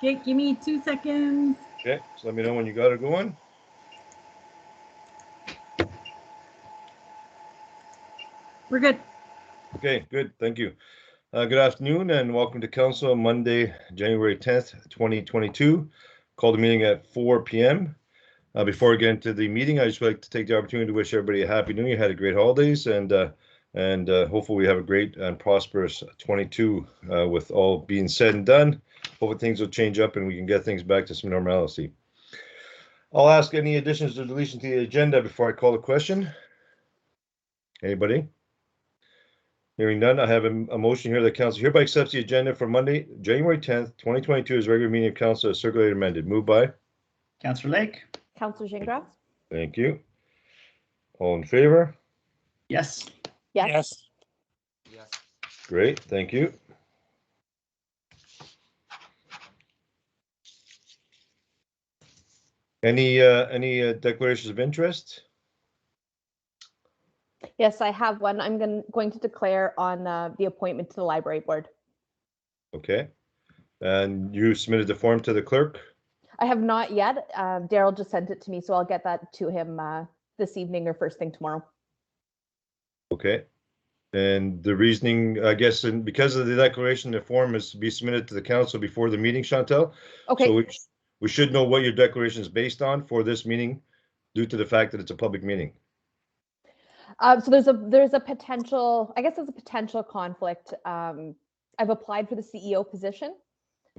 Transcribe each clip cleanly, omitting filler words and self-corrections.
Okay, give me 2 seconds. Okay, so let me know when you got it going. We're good. Okay, good. Thank you. Good afternoon and welcome to Council Monday, January 10th, 2022. Call the meeting at 4 p.m. Before I get into the meeting, I just would like to take the opportunity to wish everybody a happy new year, had a great holidays, and hopefully we have a great and prosperous 22 with all being said and done. Hopefully things will change up and we can get things back to some normalcy. I'll ask any additions or deletions to the agenda before I call the question. Anybody? Hearing none, I have a motion here that council hereby accepts the agenda for Monday, January 10th, 2022 as regular meeting of council as circulated amended. Moved by Councillor Lake. Councillor Gingras? Thank you. All in favor? Yes. Yes. Yes. Great, thank you. Any declarations of interest? Yes, I have one. I'm going to declare on the appointment to the library board. Okay. And you submitted the form to the clerk? I have not yet. Daryl just sent it to me, so I'll get that to him this evening or first thing tomorrow. Okay. And the reasoning, I guess, and because of the declaration, the form is to be submitted to the council before the meeting, Chantel. Okay. So we should know what your declaration is based on for this meeting due to the fact that it's a public meeting. So there's a potential, I guess there's a potential conflict. I've applied for the CEO position.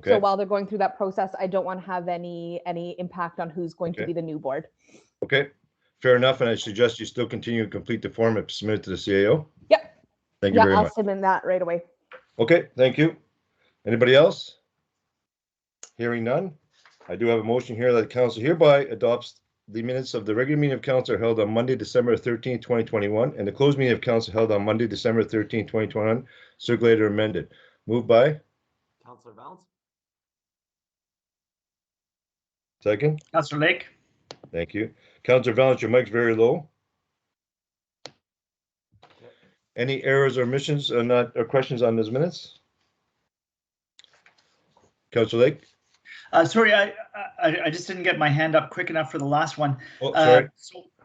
Okay. So while they're going through that process, I don't want to have any impact on who's going to be the new board. Okay, fair enough. And I suggest you still continue to complete the form and submit it to the CAO. Yep. Thank you very much. I'll submit that right away. Okay, thank you. Anybody else? Hearing none. I do have a motion here that the council hereby adopts the minutes of the regular meeting of council held on Monday, December 13th, 2021, and the closed meeting of council held on Monday, December 13th, 2021, circulated or amended. Moved by? Councillor Valence. Second? Councillor Lake. Thank you. Councillor Valence, your mic's very low. Any errors or omissions or questions on those minutes? Councillor Lake? Sorry, I just didn't get my hand up quick enough for the last one. Oh, sorry.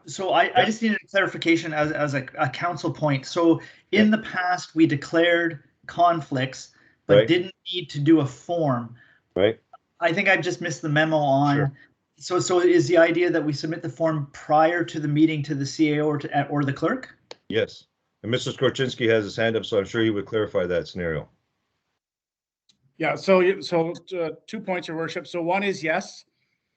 So I just needed a clarification as a council point. So in the past, we declared conflicts, but didn't need to do a form. Right. I think I've just missed the memo on. Sure. So is the idea that we submit the form prior to the meeting to the CAO or the clerk? Yes. And Mr. Skorczynski has his hand up, so I'm sure he would clarify that scenario. Yeah, so 2 points, Your Worship. So one is yes,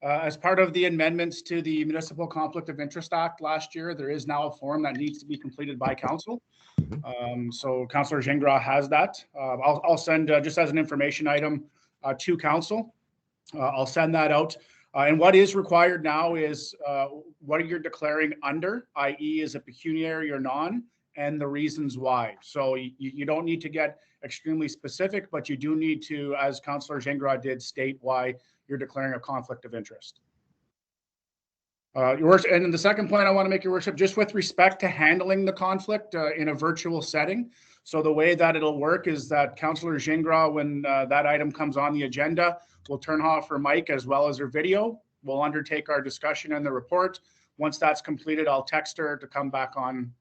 as part of the amendments to the Municipal Conflict of Interest Act last year, there is now a form that needs to be completed by council. So Councillor Gingras has that. I'll send just as an information item to council. I'll send that out. And what is required now is what you're declaring under, i.e. is it pecuniary or non, and the reasons why. So you don't need to get extremely specific, but you do need to, as Councillor Gingras did, state why you're declaring a conflict of interest. Your Worship, and then the second point I want to make, Your Worship, just with respect to handling the conflict in a virtual setting. So the way that it'll work is that Councillor Gingras, when that item comes on the agenda, will turn off her mic as well as her video. We'll undertake our discussion and the report. Once that's completed, I'll text her to come back on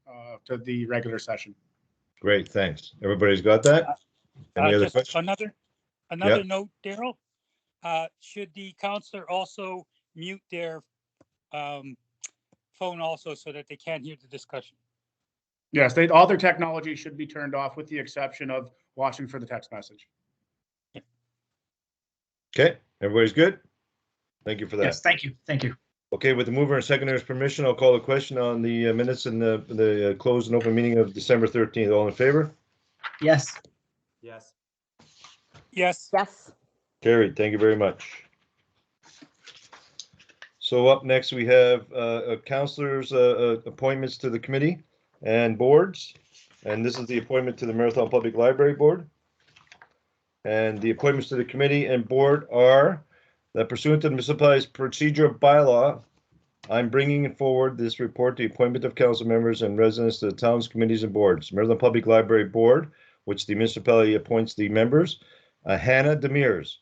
to the regular session. Great, thanks. Everybody's got that? Any other questions? Another note, Daryl. Should the councillor also mute their phone also so that they can't hear the discussion? Yes, all their technology should be turned off with the exception of watching for the text message. Okay, everybody's good? Thank you for that. Yes, thank you. Thank you. Okay, with the mover and seconder's permission, I'll call a question on the minutes and the closed and open meeting of December 13th. All in favor? Yes. Yes. Yes. Yes. Carried. Thank you very much. So up next, we have councillors' appointments to the committee and boards. And this is the appointment to the Marathon Public Library Board. And the appointments to the committee and board are that pursuant to the municipality's procedural bylaw, I'm bringing forward this report, the appointment of council members and residents to the town's committees and boards. Marathon Public Library Board, which the municipality appoints the members, Hannah Demers.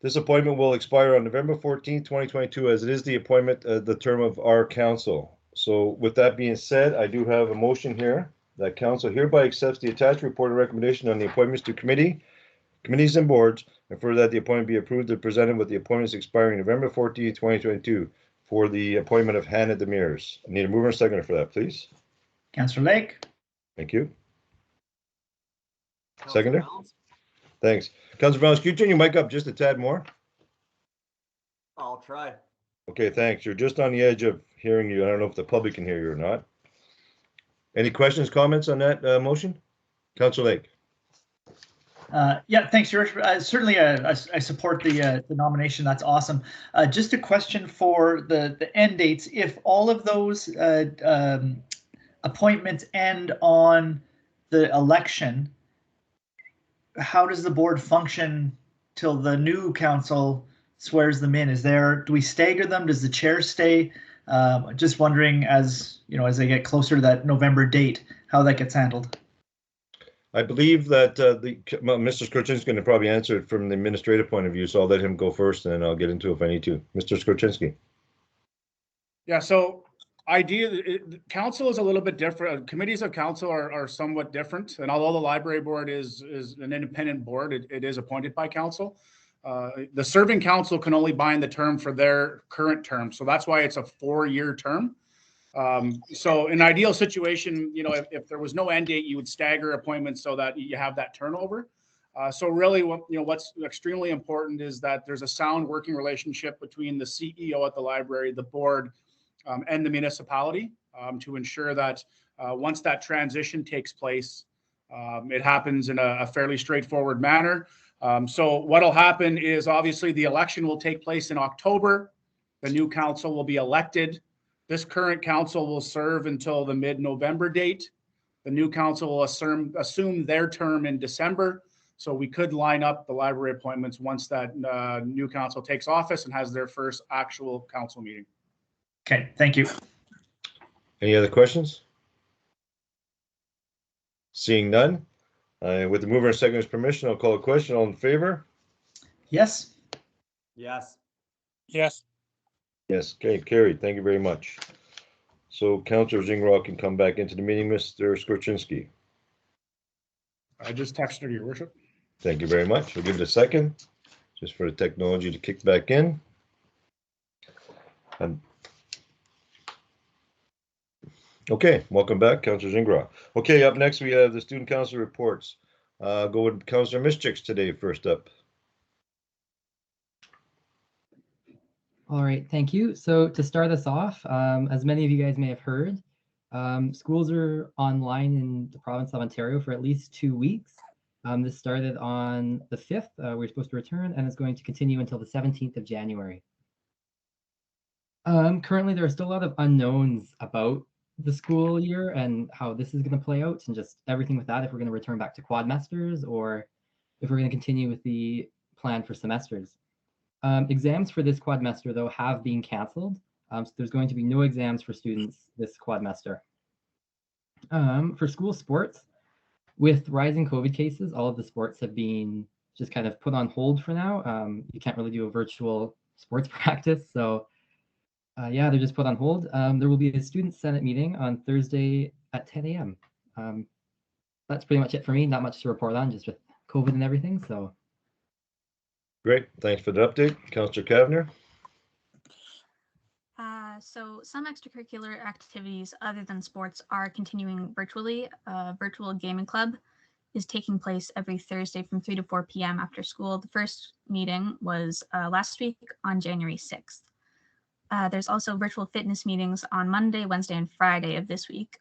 This appointment will expire on November 14th, 2022, as it is the appointment, the term of our council. So with that being said, I do have a motion here that council hereby accepts the attached report and recommendation on the appointments to committees and boards, and further that the appointment be approved and presented with the appointments expiring November 14th, 2022 for the appointment of Hannah Demers. I need a mover and seconder for that, please. Councillor Lake. Thank you. Councillor Seconder? Valance? Thanks. Councilor Brown, can you turn your mic up just a tad more? I'll try. Okay, thanks. You're just on the edge of hearing you. I don't know if the public can hear you or not. Any questions, comments on that motion? Councilor Lake. Yeah, thanks, Your Worship. Certainly, I support the nomination. That's awesome. Just a question for the end dates. If all of those appointments end on the election, how does the board function till the new council swears them in? Do we stagger them? Does the chair stay? Just wondering, as you know, as they get closer to that November date, how that gets handled. I believe that Mr. Skorchinski is going to probably answer it from the administrative point of view, so I'll let him go first, and then I'll get into it if I need to. Mr. Skorchinski. Yeah, so council is a little bit different. Committees of council are somewhat different, and although the library board is an independent board, it is appointed by council. The serving council can only bind the term for their current term, so that's why it's a 4-year term. So in an ideal situation, you know, if there was no end date, you would stagger appointments so that you have that turnover. So really, what's extremely important is that there's a sound working relationship between the CEO at the library, the board, and the municipality to ensure that once that transition takes place, it happens in a fairly straightforward manner. So what'll happen is obviously the election will take place in October. The new council will be elected. This current council will serve until the mid-November date. The new council will assume their term in December. So we could line up the library appointments once that new council takes office and has their first actual council meeting. Okay, thank you. Any other questions? Seeing none, with the mover and seconder's permission, I'll call a question. All in favor? Yes. Yes. Yes. Yes, okay, carried. Thank you very much. So Councillor Zingrock can come back into the meeting, Mr. Skorchinski. I just texted her, Your Worship. Thank you very much. We'll give it a second, just for the technology to kick back in. Okay, welcome back, Councillor Zingrock. Okay, up next we have the student council reports. Go with Councillor Mischicks today first up. All right, thank you. So to start us off, as many of you guys may have heard, schools are online in the province of Ontario for at least 2 weeks. This started on the 5th, we're supposed to return, and it's going to continue until the 17th of January. Currently, there are still a lot of unknowns about the school year and how this is going to play out and just everything with that, if we're going to return back to quadmesters or if we're going to continue with the plan for semesters. Exams for this quadmester, though, have been canceled. So there's going to be no exams for students this quadmester. For school sports, with rising COVID cases, all of the sports have been just kind of put on hold for now. You can't really do a virtual sports practice. So yeah, they're just put on hold. There will be a student senate meeting on Thursday at 10 a.m. That's pretty much it for me. Not much to report on, just with COVID and everything. So. Great, thanks for the update. Councillor Kavanagh. So some extracurricular activities other than sports are continuing virtually. Virtual gaming club is taking place every Thursday from 3 to 4 p.m. after school. The first meeting was last week on January 6th. There's also virtual fitness meetings on Monday, Wednesday, and Friday of this week,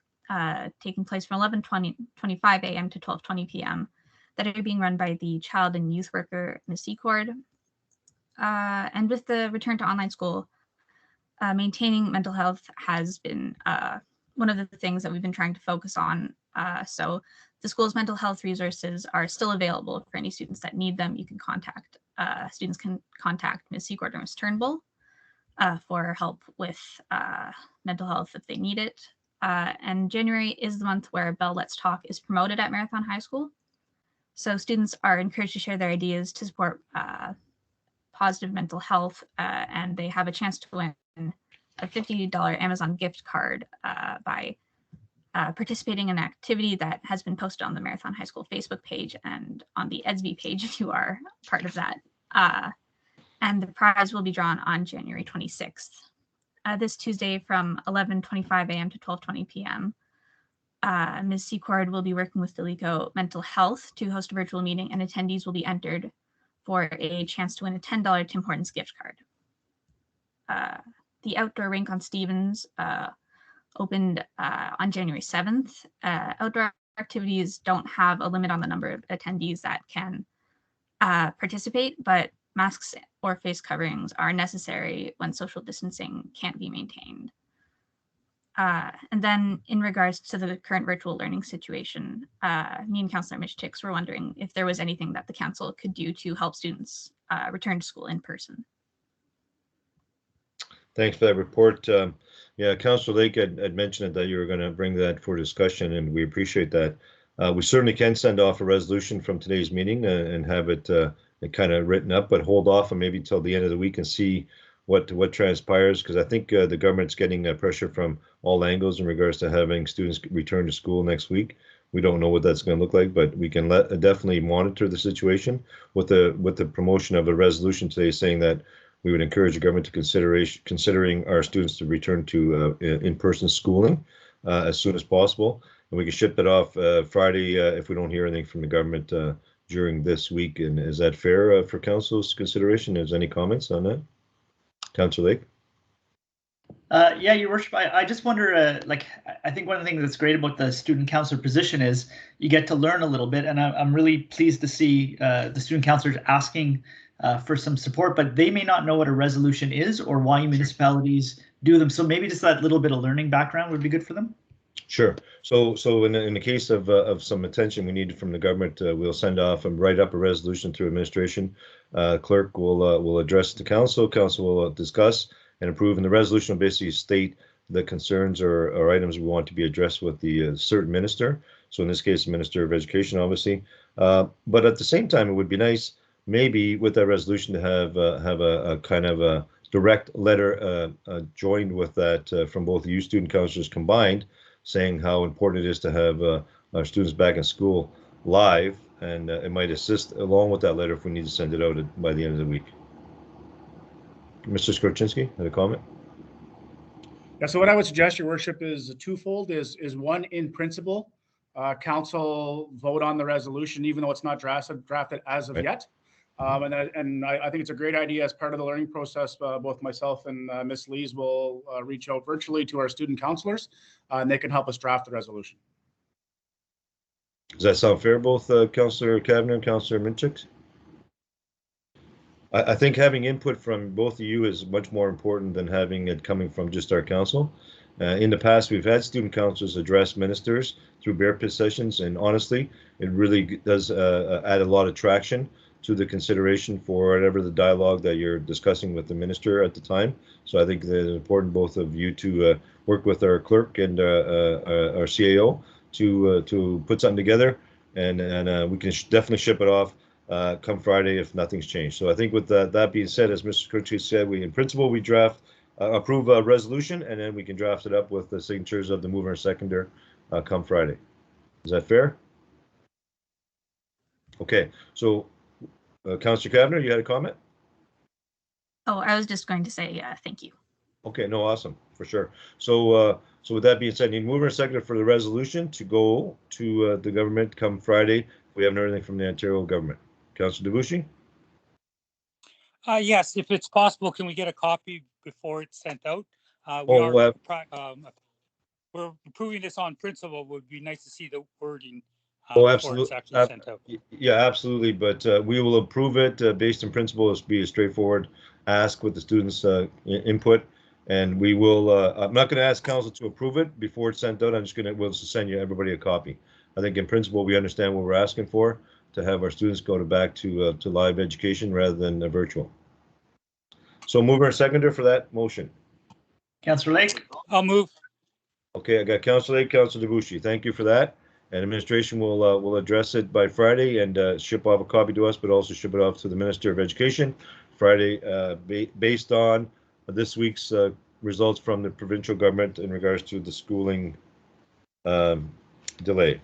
taking place from 11:25 a.m. to 12:20 p.m. that are being run by the child and youth worker, Ms. Secord. And with the return to online school, maintaining mental health has been one of the things that we've been trying to focus on. So the school's mental health resources are still available for any students that need them. You can contact, students can contact Ms. Secord or Ms. Turnbull for help with mental health if they need it. And January is the month where Bell Let's Talk is promoted at Marathon High School. So students are encouraged to share their ideas to support positive mental health, and they have a chance to win a $50 Amazon gift card by participating in an activity that has been posted on the Marathon High School Facebook page and on the EDSB page if you are part of that. And the prize will be drawn on January 26th. This Tuesday from 11:25 a.m. to 12:20 p.m. Ms. Secord will be working with Delico Mental Health to host a virtual meeting, and attendees will be entered for a chance to win a $10 Tim Hortons gift card. The outdoor rink on Stevens opened on January 7th. Outdoor activities don't have a limit on the number of attendees that can participate, but masks or face coverings are necessary when social distancing can't be maintained. And then in regards to the current virtual learning situation, me and Councillor Michticks were wondering if there was anything that the council could do to help students return to school in person. Thanks for that report. Yeah, Councillor Lake had mentioned that you were going to bring that for discussion, and we appreciate that. We certainly can send off a resolution from today's meeting and have it kind of written up, but hold off and maybe till the end of the week and see what transpires, because I think the government's getting pressure from all angles in regards to having students return to school next week. We don't know what that's going to look like, but we can definitely monitor the situation with the promotion of a resolution today saying that we would encourage the government to considering our students to return to in-person schooling as soon as possible. And we can ship it off Friday if we don't hear anything from the government during this week. And is that fair for council's consideration? Is any comments on that? Councillor Lake? Yeah, Your Worship, I just wonder, like, I think one of the things that's great about the student councillor position is you get to learn a little bit, and I'm really pleased to see the student councillors asking for some support, but they may not know what a resolution is or why municipalities do them. So maybe just that little bit of learning background would be good for them. Sure. So in the case of some attention we need from the government, we'll send off and write up a resolution through administration. Clerk will address the council. Council will discuss and approve, and the resolution will basically state the concerns or items we want to be addressed with the certain minister. So in this case, the Minister of Education, obviously. But at the same time, it would be nice, maybe with that resolution, to have a kind of a direct letter joined with that from both the youth student councillors combined, saying how important it is to have our students back in school live, and it might assist along with that letter if we need to send it out by the end of the week. Mr. Skorczynski had a comment. Yeah, so what I would suggest, Your Worship, is twofold. Is one, in principle, council vote on the resolution, even though it's not drafted as of yet. And I think it's a great idea as part of the learning process. Both myself and Ms. Lees will reach out virtually to our student councillors, and they can help us draft the resolution. Does that sound fair, both Councillor Kavanagh and Councillor Minchik? I think having input from both of you is much more important than having it coming from just our council. In the past, we've had student councillors address ministers through bear pit sessions, and honestly, it really does add a lot of traction to the consideration for whatever the dialogue that you're discussing with the minister at the time. So I think that it's important, both of you, to work with our clerk and our CAO to put something together, and we can definitely ship it off come Friday if nothing's changed. So I think with that being said, as Mr. Skorczynski said, in principle we approve a resolution, and then we can draft it up with the signatures of the mover and seconder come Friday. Is that fair? Okay, so Councillor Kavanagh, you had a comment? Oh, I was just going to say thank you. Okay, no, awesome, for sure. So so with that being said, need mover and seconder for the resolution to go to the government come Friday. We haven't heard anything from the Ontario government. Councillor Debussy? Yes, if it's possible, can we get a copy before it's sent out? We're approving this on principle. It would be nice to see the wording before it's actually sent out. Yeah, absolutely. But we will approve it based on principle. It'll be a straightforward ask with the students' input, and we will. I'm not going to ask council to approve it before it's sent out. I'm just going to we'll send you everybody a copy. I think in principle we understand what we're asking for, to have our students go back to live education rather than virtual. So mover and seconder for that motion. Councillor Lake? I'll move. Okay, I got Councillor Lake, Councillor Debussy. Thank you for that. And administration will address it by Friday and ship off a copy to us, but also ship it off to the Minister of Education Friday, based on this week's results from the provincial government in regards to the schooling delay.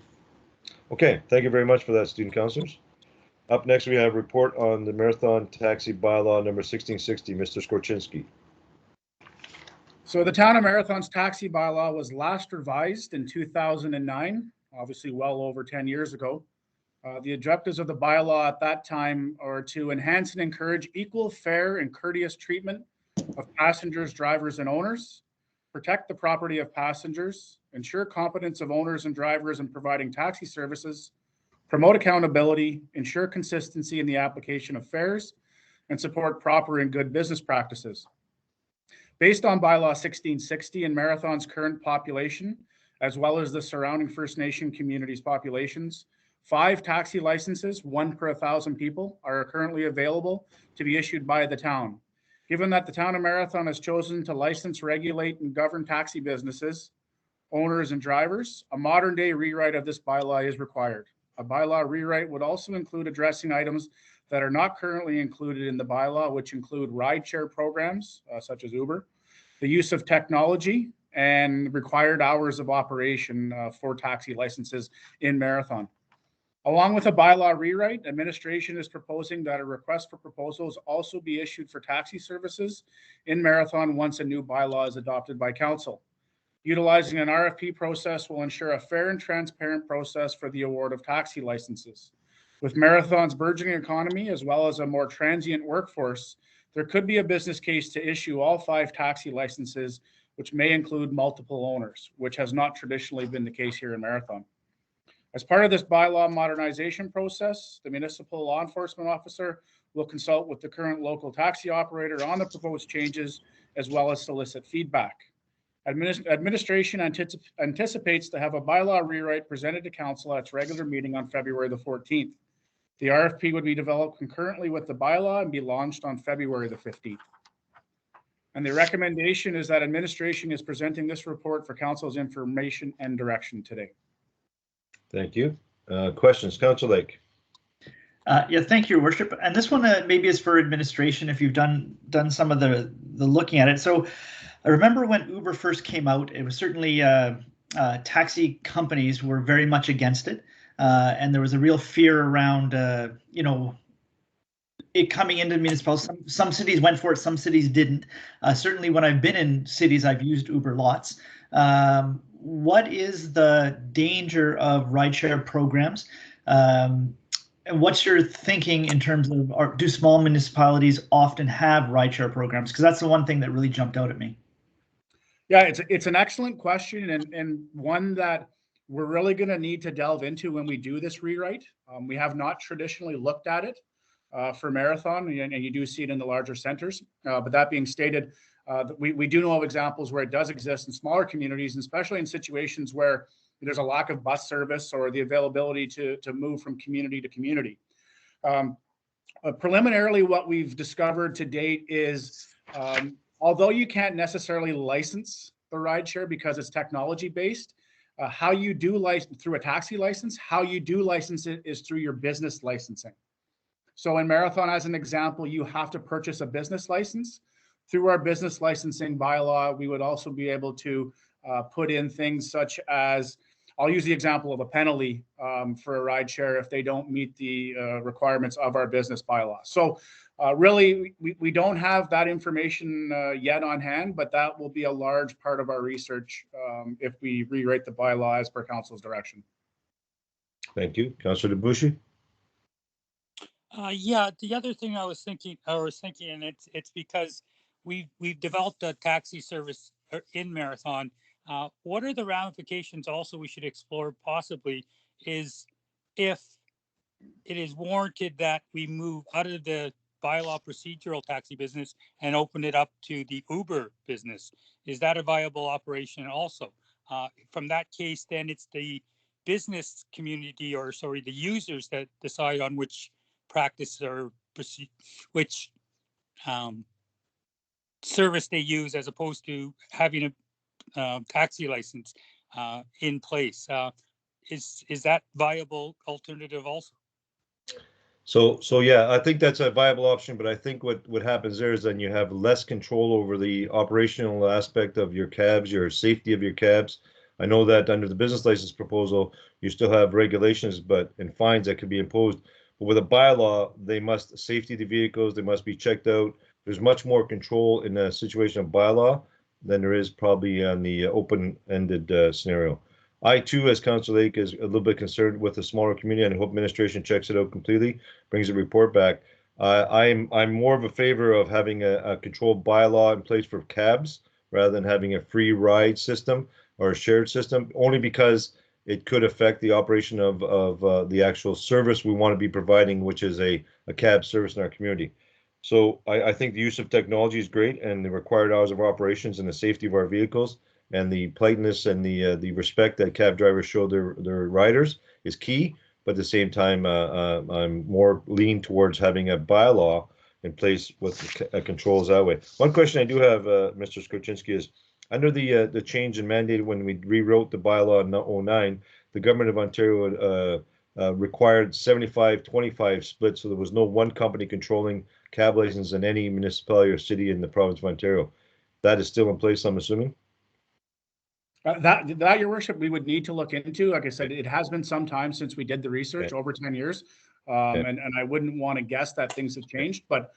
Okay, thank you very much for that, student councilors. Up next, we have a report on the Marathon Taxi Bylaw number 1660. Mr. Skorczynski. So the Town of Marathon's taxi bylaw was last revised in 2009, obviously well over 10 years ago. The objectives of the bylaw at that time are to enhance and encourage equal, fair, and courteous treatment of passengers, drivers, and owners, protect the property of passengers, ensure competence of owners and drivers in providing taxi services, promote accountability, ensure consistency in the application of fares, and support proper and good business practices. Based on Bylaw 1660 and Marathon's current population, as well as the surrounding First Nation communities' populations, 5 taxi licenses, 1 per 1,000 people, are currently available to be issued by the town. Given that the Town of Marathon has chosen to license, regulate, and govern taxi businesses, owners, and drivers, a modern-day rewrite of this bylaw is required. A bylaw rewrite would also include addressing items that are not currently included in the bylaw, which include rideshare programs, such as Uber, the use of technology, and required hours of operation for taxi licenses in Marathon. Along with a bylaw rewrite, administration is proposing that a request for proposals also be issued for taxi services in Marathon once a new bylaw is adopted by council. Utilizing an RFP process will ensure a fair and transparent process for the award of taxi licenses. With Marathon's burgeoning economy, as well as a more transient workforce, there could be a business case to issue all 5 taxi licenses, which may include multiple owners, which has not traditionally been the case here in Marathon. As part of this bylaw modernization process, the municipal law enforcement officer will consult with the current local taxi operator on the proposed changes, as well as solicit feedback. Administration anticipates to have a bylaw rewrite presented to council at its regular meeting on February the 14th. The RFP would be developed concurrently with the bylaw and be launched on February the 15th. And the recommendation is that administration is presenting this report for council's information and direction today. Thank you. Questions, Councillor Lake? Yeah, thank you, Your Worship. And this one maybe is for administration if you've done some of the looking at it. So I remember when Uber first came out, it was certainly taxi companies were very much against it. And there was a real fear around, it coming into municipalities. Some cities went for it, some cities didn't. Certainly when I've been in cities, I've used Uber lots. What is the danger of rideshare programs? And what's your thinking in terms of, do small municipalities often have rideshare programs? Because that's the one thing that really jumped out at me. Yeah, it's an excellent question and one that we're really going to need to delve into when we do this rewrite. We have not traditionally looked at it for Marathon, and you do see it in the larger centers. But that being stated, we do know of examples where it does exist in smaller communities, and especially in situations where there's a lack of bus service or the availability to move from community to community. Preliminarily, what we've discovered to date is, although you can't necessarily license the rideshare because it's technology based, how you do license through a taxi license, how you do license it is through your business licensing. So in Marathon, as an example, you have to purchase a business license. Through our business licensing bylaw, we would also be able to put in things such as, I'll use the example of a penalty for a rideshare if they don't meet the requirements of our business bylaw. So really, we don't have that information yet on hand, but that will be a large part of our research if we rewrite the bylaw as per council's direction. Thank you. Councillor Debussy? Yeah, the other thing I was thinking, and it's because we've developed a taxi service in Marathon. What are the ramifications also we should explore possibly is if it is warranted that we move out of the bylaw procedural taxi business and open it up to the Uber business. Is that a viable operation also? From that case, then it's the business community, or sorry, the users that decide on which practice or which service they use, as opposed to having a taxi license in place. is that viable alternative also? So yeah, I think that's a viable option, but I think what happens there is then you have less control over the operational aspect of your cabs, your safety of your cabs. I know that under the business license proposal, you still have regulations, and fines that could be imposed. But with a bylaw, they must safety the vehicles, they must be checked out. There's much more control in a situation of bylaw than there is probably on the open-ended scenario. I too, as Council Lake, is a little bit concerned with the smaller community, and I hope administration checks it out completely, brings a report back. I'm more of a favor of having a controlled bylaw in place for cabs rather than having a free ride system or a shared system, only because it could affect the operation of the actual service we want to be providing, which is a cab service in our community. So I think the use of technology is great, and the required hours of operations and the safety of our vehicles and the politeness and the respect that cab drivers show their riders is key. But at the same time, I'm more leaning towards having a bylaw in place with controls that way. One question I do have, Mr. Skorchinski, is under the change in mandate when we rewrote the bylaw in 2009, the government of Ontario required 75-25 split, so there was no one company controlling cab license in any municipality or city in the province of Ontario. That is still in place, I'm assuming? That, Your Worship, we would need to look into. Like I said, it has been some time since we did the research, okay. over 10 years. And I wouldn't want to guess that things have changed, but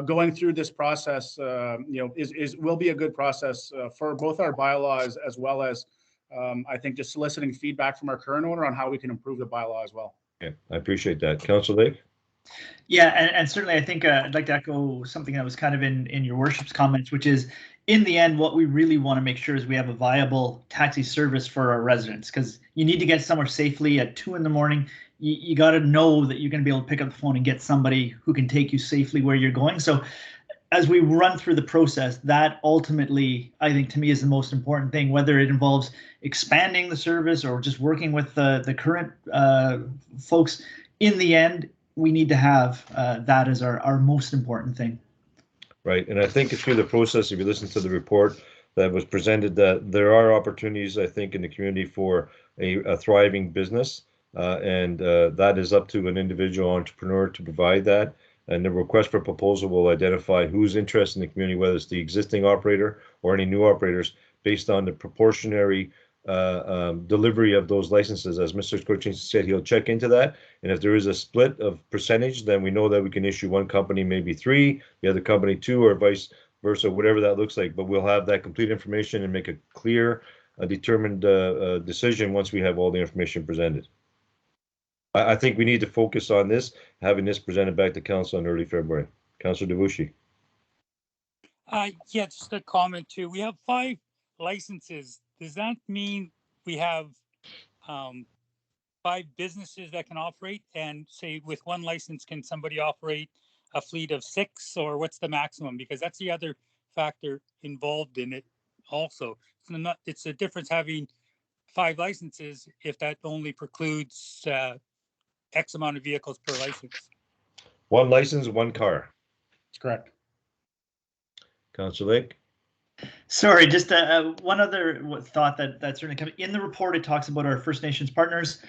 going through this process, will be a good process for both our bylaws as well as I think just soliciting feedback from our current owner on how we can improve the bylaw as well. Okay, I appreciate that. Councillor Lake? Yeah, and certainly I think I'd like to echo something that was kind of in Your Worship's comments, which is in the end, what we really want to make sure is we have a viable taxi service for our residents, because you need to get somewhere safely at 2 a.m. You got to know that you're going to be able to pick up the phone and get somebody who can take you safely where you're going. So as we run through the process, that ultimately, I think, to me, is the most important thing, whether it involves expanding the service or just working with the current folks. In the end, we need to have that as our most important thing. Right, and I think through the process, if you listen to the report that was presented, that there are opportunities, I think, in the community for a thriving business, and that is up to an individual entrepreneur to provide that. And the request for proposal will identify who's interested in the community, whether it's the existing operator or any new operators, based on the proportionary delivery of those licenses. As Mr. Skorchinski said, he'll check into that. And if there is a split of percentage, then we know that we can issue one company, maybe 3, the other company 2, or vice versa, whatever that looks like. But we'll have that complete information and make a clear, determined decision once we have all the information presented. I think we need to focus on this, having this presented back to council in early February. Councillor Devushi. Yeah, just a comment too. We have 5 licenses. Does that mean we have 5 businesses that can operate? And say with one license, can somebody operate a fleet of 6, or what's the maximum? Because that's the other factor involved in it also. It's a difference having 5 licenses if that only precludes X amount of vehicles per license. One license, one car. That's correct. Councillor Lake. Sorry, just one other thought that's certainly coming in the report. It talks about our First Nations partners.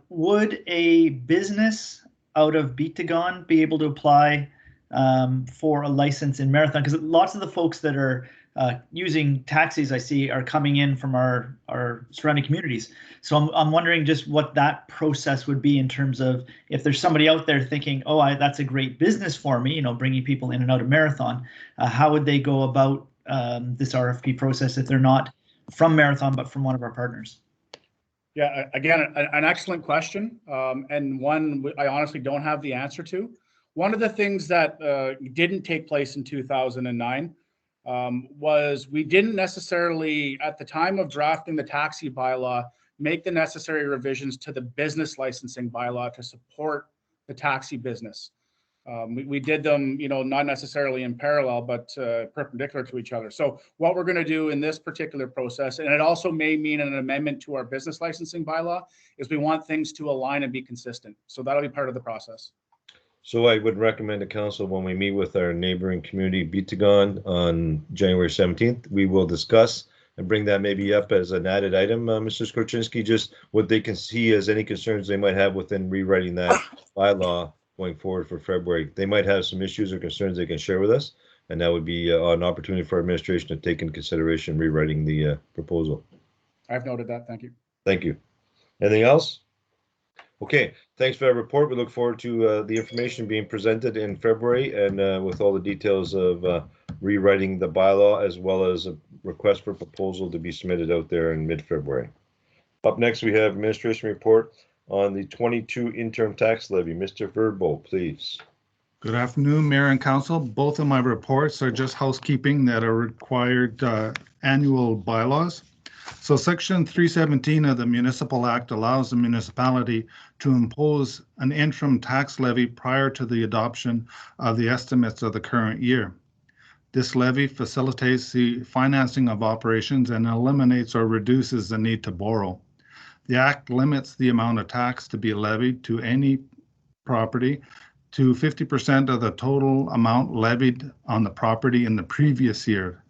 Would a business out of Beatagon be able to apply for a license in Marathon? Because lots of the folks that are using taxis I see are coming in from our surrounding communities. So I'm wondering just what that process would be in terms of if there's somebody out there thinking, oh, that's a great business for me, bringing people in and out of Marathon. How would they go about this RFP process if they're not from Marathon but from one of our partners? Yeah, again, an excellent question, and one I honestly don't have the answer to. One of the things that didn't take place in 2009 was we didn't necessarily, at the time of drafting the taxi bylaw, make the necessary revisions to the business licensing bylaw to support the taxi business. We did them, not necessarily in parallel, but perpendicular to each other. So what we're going to do in this particular process, and it also may mean an amendment to our business licensing bylaw, is we want things to align and be consistent. So that'll be part of the process. So I would recommend to council, when we meet with our neighboring community, Beatagon, on January 17th, we will discuss and bring that maybe up as an added item, Mr. Skorczynski, just what they can see as any concerns they might have within rewriting that bylaw going forward for February. They might have some issues or concerns they can share with us, and that would be an opportunity for administration to take into consideration rewriting the proposal. I've noted that. Thank you. Thank you. Anything else? Okay, thanks for that report. We look forward to the information being presented in February and with all the details of rewriting the bylaw, as well as a request for proposal to be submitted out there in mid-February. Up next, we have administration report on the 22 interim tax levy. Mr. Verbo, please. Good afternoon, Mayor and Council. Both of my reports are just housekeeping that are required annual bylaws. So Section 317 of the Municipal Act allows the municipality to impose an interim tax levy prior to the adoption of the estimates of the current year. This levy facilitates the financing of operations and eliminates or reduces the need to borrow. The Act limits the amount of tax to be levied to any property to 50% of the total amount levied on the property in the previous year.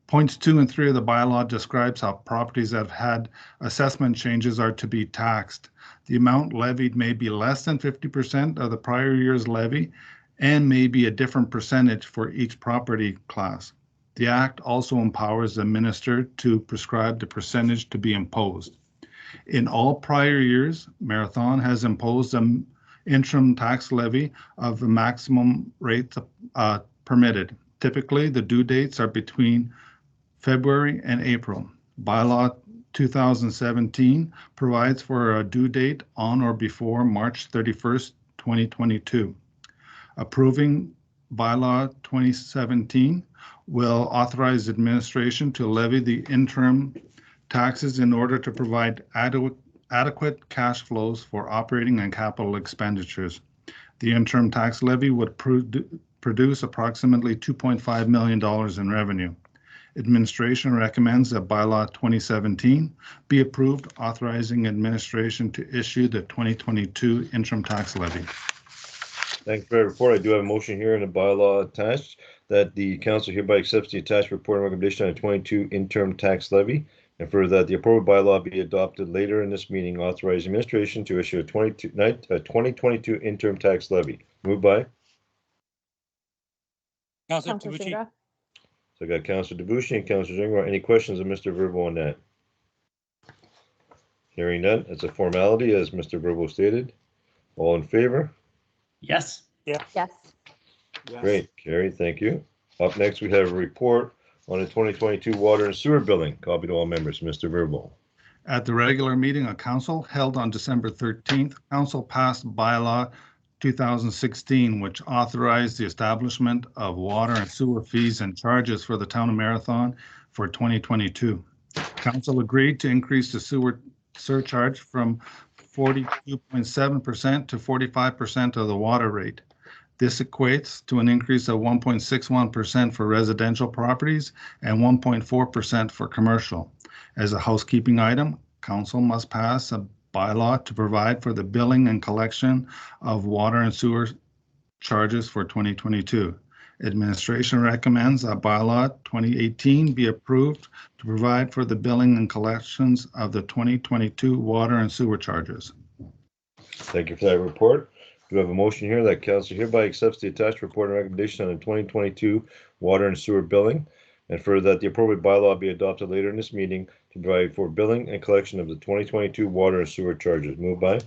Points 2 and 3 of the bylaw describes how properties that have had assessment changes are to be taxed. The amount levied may be less than 50% of the prior year's levy and may be a different percentage for each property class. The Act also empowers the minister to prescribe the percentage to be imposed. In all prior years, Marathon has imposed an interim tax levy of the maximum rates permitted. Typically, the due dates are between February and April. Bylaw 2017 provides for a due date on or before March 31st, 2022. Approving Bylaw 2017 will authorize administration to levy the interim taxes in order to provide adequate cash flows for operating and capital expenditures. The interim tax levy would produce approximately $2.5 million in revenue. Administration recommends that Bylaw 2017 be approved, authorizing administration to issue the 2022 interim tax levy. Thanks for that report. I do have a motion here in the bylaw attached that the council hereby accepts the attached report and recommendation on the 22 interim tax levy, and further that the appropriate bylaw be adopted later in this meeting, authorizing administration to issue a 2022 interim tax levy. Moved by Councilor Councilor Tabucci. Shingra. So I got Councilor Debuchy and Councilor Zingler. Any questions of Mr. Verbo on that? Hearing none, it's a formality, as Mr. Verbo stated. All in favor? Yes. Yes. Yes. Great, carried, thank you. Up next, we have a report on the 2022 water and sewer billing. Copy to all members, Mr. Verbo. At the regular meeting of council held on December 13th, council passed Bylaw 2016, which authorized the establishment of water and sewer fees and charges for the town of Marathon for 2022. Council agreed to increase the sewer surcharge from 42.7% to 45% of the water rate. This equates to an increase of 1.61% for residential properties and 1.4% for commercial. As a housekeeping item, council must pass a bylaw to provide for the billing and collection of water and sewer charges for 2022. Administration recommends that bylaw 2018 be approved to provide for the billing and collections of the 2022 water and sewer charges. Thank you for that report. Do we have a motion here that council hereby accepts the attached report and recommendation on the 2022 water and sewer billing, and further that the appropriate bylaw be adopted later in this meeting to provide for billing and collection of the 2022 water and sewer charges. Moved by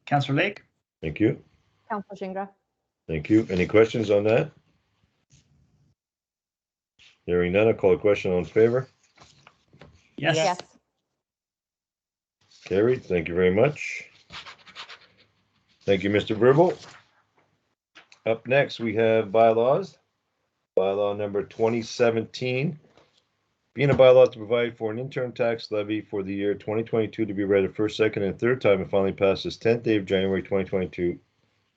Councillor Lake. Thank you. Councilor Shingra. Thank you. Any questions on that? Hearing none, I'll call a question. All in favor? Yes. Yes. Carried. Thank you very much. Thank you, Mr. Verbo. Up next, we have bylaws. Bylaw number 2017. Being a bylaw to provide for an interim tax levy for the year 2022 to be read a first, second, and third time and finally passed this 10th day of January 2022.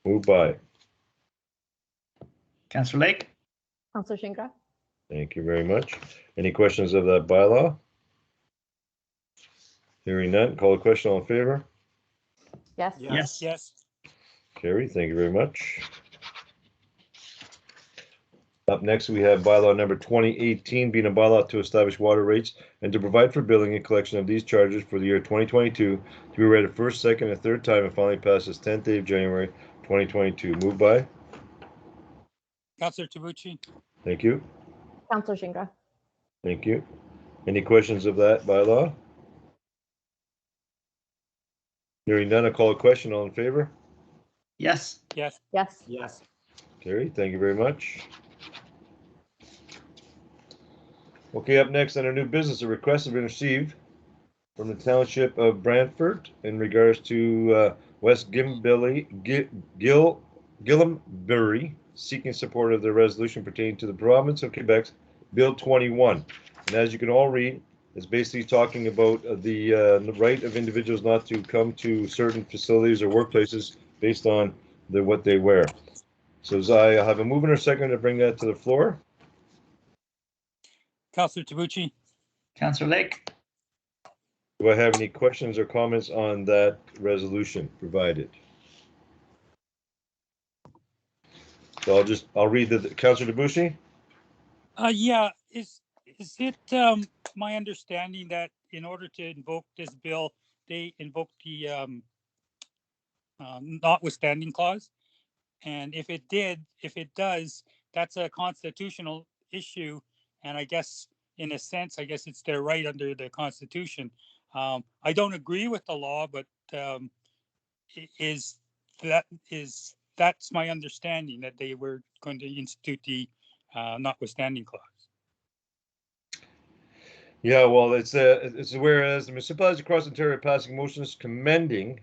Moved by Councillor Lake. Councilor Shingra. Thank you very much. Any questions of that bylaw? Hearing none, call a question. All in favor? Yes. Yes. Yes. Carrie, thank you very much. Up next, we have bylaw number 2018, being a bylaw to establish water rates and to provide for billing and collection of these charges for the year 2022 to be read a first, second, and third time and finally passed this 10th day of January 2022. Moved by? Councillor Tabucci. Thank you. Councillor Shingra. Thank you. Any questions of that bylaw? Hearing none, I call a question. All in favor? Yes. Yes. Yes. Yes. Carried. Thank you very much. Okay, up next on our new business, a request has been received from the Township of Brantford in regards to West Gilumbury seeking support of the resolution pertaining to the province of Quebec's Bill 21. And as you can all read, it's basically talking about the right of individuals not to come to certain facilities or workplaces based on what they wear. So as I have a mover and a second to bring that to the floor. Councillor Tabucci. Councillor Lake. Do I have any questions or comments on that resolution provided? So I'll read the Councillor Debussy. Yeah, is it my understanding that in order to invoke this bill, they invoke the notwithstanding clause? And if it does, that's a constitutional issue. And I guess in a sense, I guess it's their right under the Constitution. I don't agree with the law, but that's my understanding, that they were going to institute the notwithstanding clause. Yeah, well, it's whereas the municipalities across Ontario are passing motions condemning,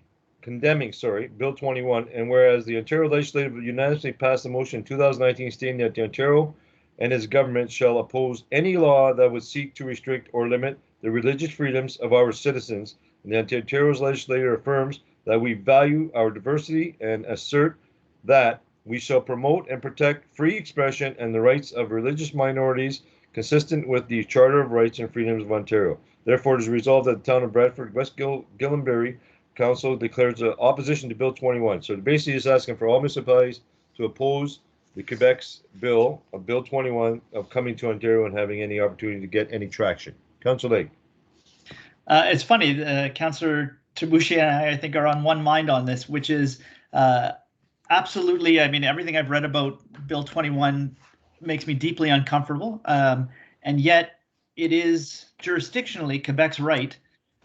Bill 21, and whereas the Ontario Legislature unanimously passed a motion in 2019 stating that the Ontario and its government shall oppose any law that would seek to restrict or limit the religious freedoms of our citizens, and the Ontario's legislature affirms that we value our diversity and assert that we shall promote and protect free expression and the rights of religious minorities consistent with the Charter of Rights and Freedoms of Ontario. Therefore, it is resolved that the town of Bradford West Gilumbury Council declares opposition to Bill 21. So basically, it's asking for all municipalities to oppose the Quebec's bill of Bill 21 of coming to Ontario and having any opportunity to get any traction. Councillor Lake. It's funny, Councillor Tabucci and I think, are on one mind on this, which is absolutely, I mean, everything I've read about Bill 21 makes me deeply uncomfortable. And yet it is jurisdictionally Quebec's right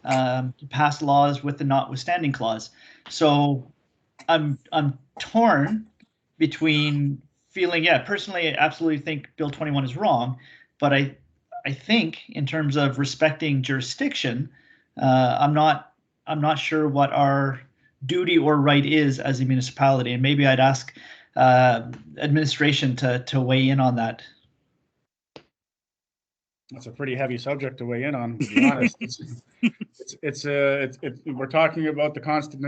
to pass laws with the notwithstanding clause. So I'm torn between feeling, yeah, personally, I absolutely think Bill 21 is wrong, but I think in terms of respecting jurisdiction, I'm not sure what our duty or right is as a municipality, and maybe I'd ask administration to weigh in on that. That's a pretty heavy subject to weigh in on, to be honest. We're talking about the constant,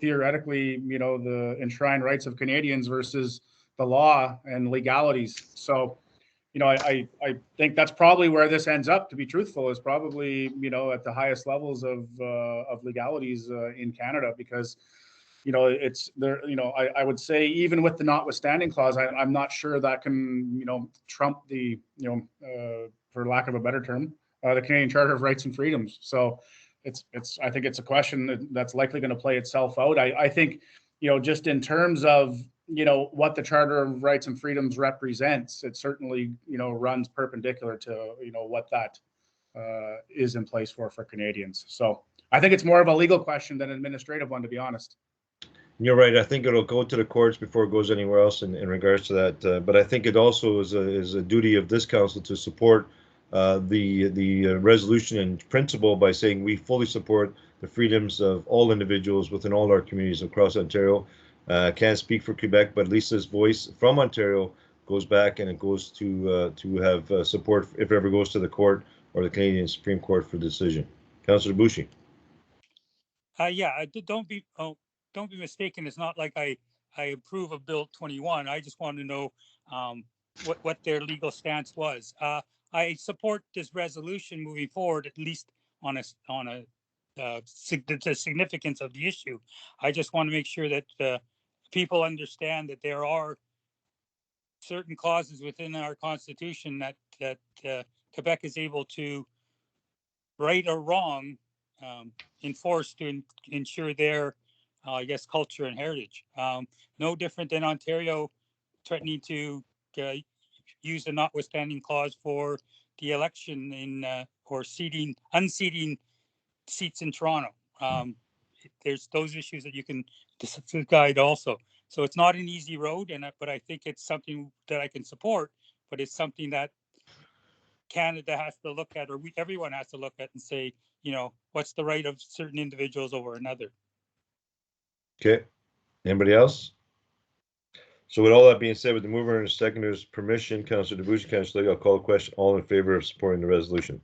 theoretically, the enshrined rights of Canadians versus the law and legalities. So, I think that's probably where this ends up, to be truthful, is probably, at the highest levels of legalities in Canada, because it's there. I would say even with the notwithstanding clause, I'm not sure that can trump the for lack of a better term, the Canadian Charter of Rights and Freedoms. So I think it's a question that's likely going to play itself out. I think just in terms of what the Charter of Rights and Freedoms represents, it certainly runs perpendicular to what that is in place for Canadians. So I think it's more of a legal question than an administrative one, to be honest. You're right. I think it'll go to the courts before it goes anywhere else in regards to that. But I think it also is a duty of this council to support the resolution in principle by saying we fully support the freedoms of all individuals within all our communities across Ontario. Can't speak for Quebec, but at least this voice from Ontario goes back, and it goes to have support if it ever goes to the court or the Canadian Supreme Court for decision. Councillor Boucher. Yeah, don't be mistaken. It's not like I approve of Bill 21. I just want to know what their legal stance was. I support this resolution moving forward, at least on the significance of the issue. I just want to make sure that people understand that there are certain clauses within our constitution that Quebec is able to, right or wrong, enforce to ensure their, I guess, culture and heritage. No different than Ontario threatening to use the notwithstanding clause for the election in or unseating seats in Toronto. There's those issues that you can guide also. So it's not an easy road, but I think it's something that I can support. But it's something that Canada has to look at, or everyone has to look at and say, what's the right of certain individuals over another. Okay. Anybody else? So with all that being said, with the mover and the seconder's permission, Councillor Debussy, Councillor Lake, I'll call the question. All in favor of supporting the resolution?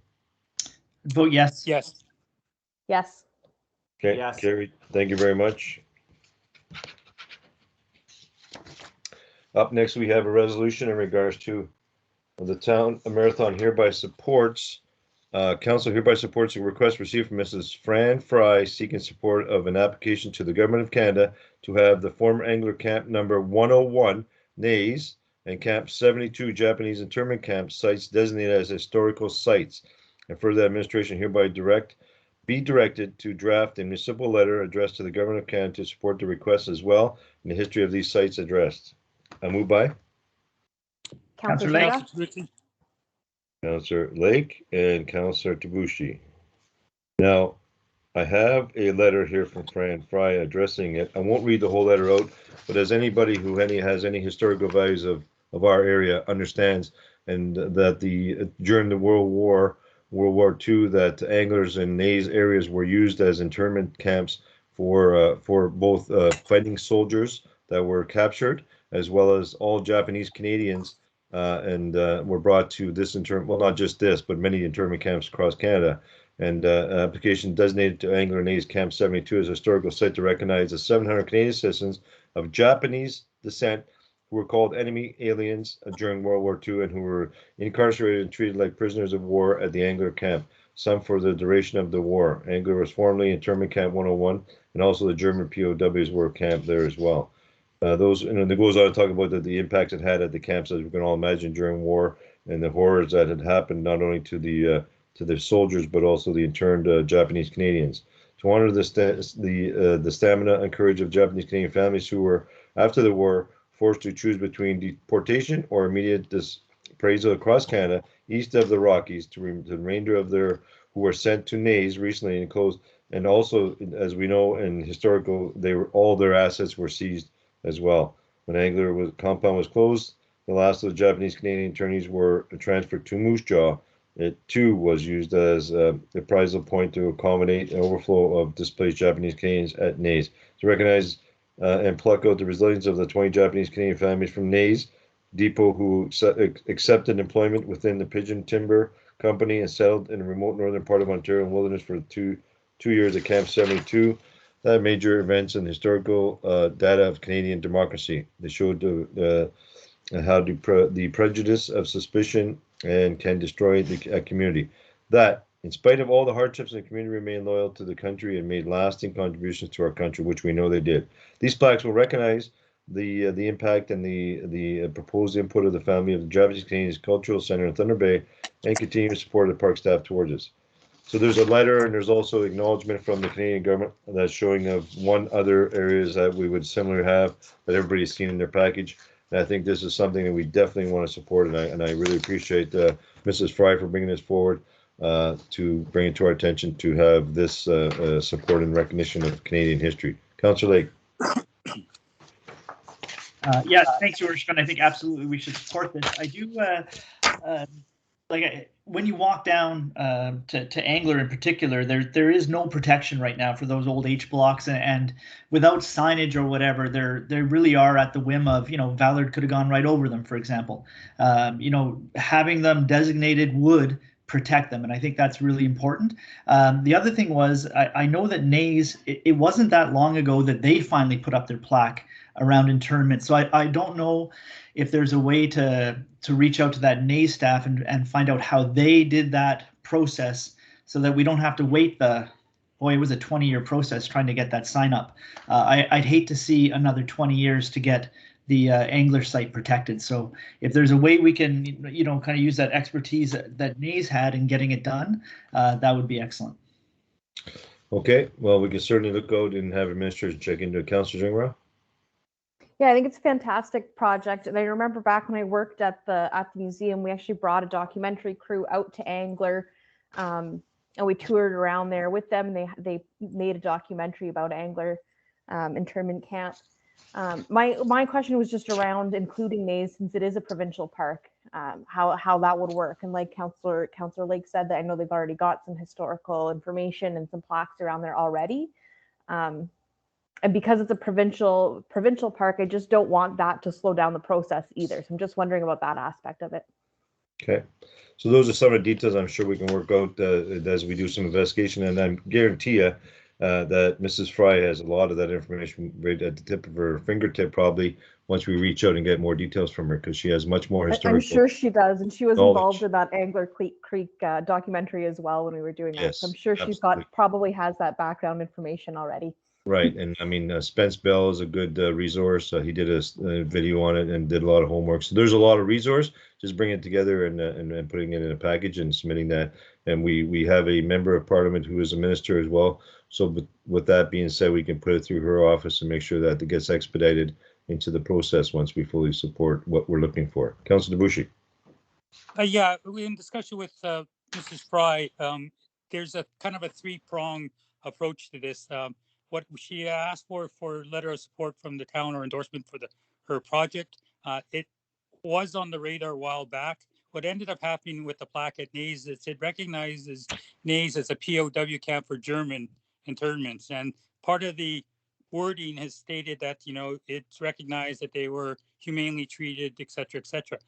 Vote yes. Yes. Yes. Okay, Yes. carried. Thank you very much. Up next, we have a resolution in regards to the town of Marathon hereby supports, council hereby supports a request received from Mrs. Fran Fry seeking support of an application to the Government of Canada to have the former Angler Camp number 101 Nays and Camp 72 Japanese internment camp sites designated as historical sites. And further, administration hereby be directed to draft a municipal letter addressed to the Government of Canada to support the request as well in the history of these sites addressed. I move by Councillor Councillor Lake. Chira? Councillor Lake and Councillor Debussy. Now, I have a letter here from Fran Fry addressing it. I won't read the whole letter out, but as anybody who has any historical values of our area understands, and that during the World War II, that anglers in Nays areas were used as internment camps for both fighting soldiers that were captured, as well as all Japanese Canadians, and were brought to this well, not just this, but many internment camps across Canada. And application designated to Angler Nays Camp 72 as a historical site to recognize the 700 Canadian citizens of Japanese descent who were called enemy aliens during World War II and who were incarcerated and treated like prisoners of war at the Angler Camp, some for the duration of the war. Angler was formerly internment camp 101, and also the German POWs were camped there as well. It goes on to talk about the impacts it had at the camps, as we can all imagine, during war, and the horrors that had happened not only to the soldiers but also the interned Japanese Canadians. To honor the stamina and courage of Japanese Canadian families who were, after the war, forced to choose between deportation or immediate disappraisal across Canada, east of the Rockies, to the remainder of who were sent to Nays recently enclosed, and also, as we know in historical, all their assets were seized as well. When Angler compound was closed, the last of the Japanese Canadian internees were transferred to Moose Jaw. It too was used as a reprisal point to accommodate an overflow of displaced Japanese Canadians at Nays. To recognize and pluck out the resilience of the 20 Japanese Canadian families from Nays Depot who accepted employment within the Pigeon Timber Company and settled in the remote northern part of Ontario wilderness for two years at Camp 72. That major events and historical data of Canadian democracy. They showed how the prejudice of suspicion and can destroy a community. That, in spite of all the hardships, the community remained loyal to the country and made lasting contributions to our country, which we know they did. These plaques will recognize the impact and the proposed input of the family of the Japanese Canadian Cultural Center in Thunder Bay and continue to support the park staff towards us. So there's a letter, and there's also acknowledgement from the Canadian government that's showing of one other areas that we would similarly have that everybody's seen in their package. And I think this is something that we definitely want to support, and I really appreciate Mrs. Fry for bringing this forward to bring it to our attention to have this support and recognition of Canadian history. Councillor Lake. Yes, thanks, Your Worship. I think absolutely we should support this. I do when you walk down to Angler in particular, there is no protection right now for those old H blocks, and without signage or whatever, they really are at the whim of, Ballard could have gone right over them, for example. Having them designated would protect them, and I think that's really important. The other thing was, I know that Nays, it wasn't that long ago that they finally put up their plaque around internment, so I don't know if there's a way to reach out to that Nays staff and find out how they did that process so that we don't have to wait it was a 20-year process trying to get that sign up. I'd hate to see another 20 years to get the angler site protected. So if there's a way we can, kind of use that expertise that Nays had in getting it done, that would be excellent. Okay, well, we can certainly look out and have administrators check into it. Councillor Jingara? Yeah, I think it's a fantastic project. And I remember back when I worked at the museum, we actually brought a documentary crew out to Angler, and we toured around there with them. And they made a documentary about Angler internment camp. My question was just around including Nays, since it is a provincial park, how that would work. And like Councillor Lake said, that I know they've already got some historical information and some plaques around there already. And because it's a provincial park, I just don't want that to slow down the process either. So I'm just wondering about that aspect of it. Okay, so those are some of the details I'm sure we can work out as we do some investigation, and I guarantee you that Mrs. Fry has a lot of that information right at the tip of her fingertip, probably once we reach out and get more details from her, because she has much more historical. I'm sure she does, and she was knowledge. involved in that Angler Creek documentary as well when we were doing that. Yes, so I'm sure absolutely. she's probably has that background information already. Right, and I mean, Spence Bell is a good resource. He did a video on it and did a lot of homework. So there's a lot of resource. Just bring it together and putting it in a package and submitting that. And we have a member of parliament who is a minister as well. So with that being said, we can put it through her office and make sure that it gets expedited into the process once we fully support what we're looking for. Councillor Debussy. Yeah, we in discussion with Mrs. Fry. There's a kind of a three-prong approach to this. What she asked for letter of support from the town or endorsement for her project. It was on the radar a while back. What ended up happening with the plaque at Nays is it recognizes Nays as a POW camp for German internments, and part of the wording has stated that it's recognized that they were humanely treated, etc., etc.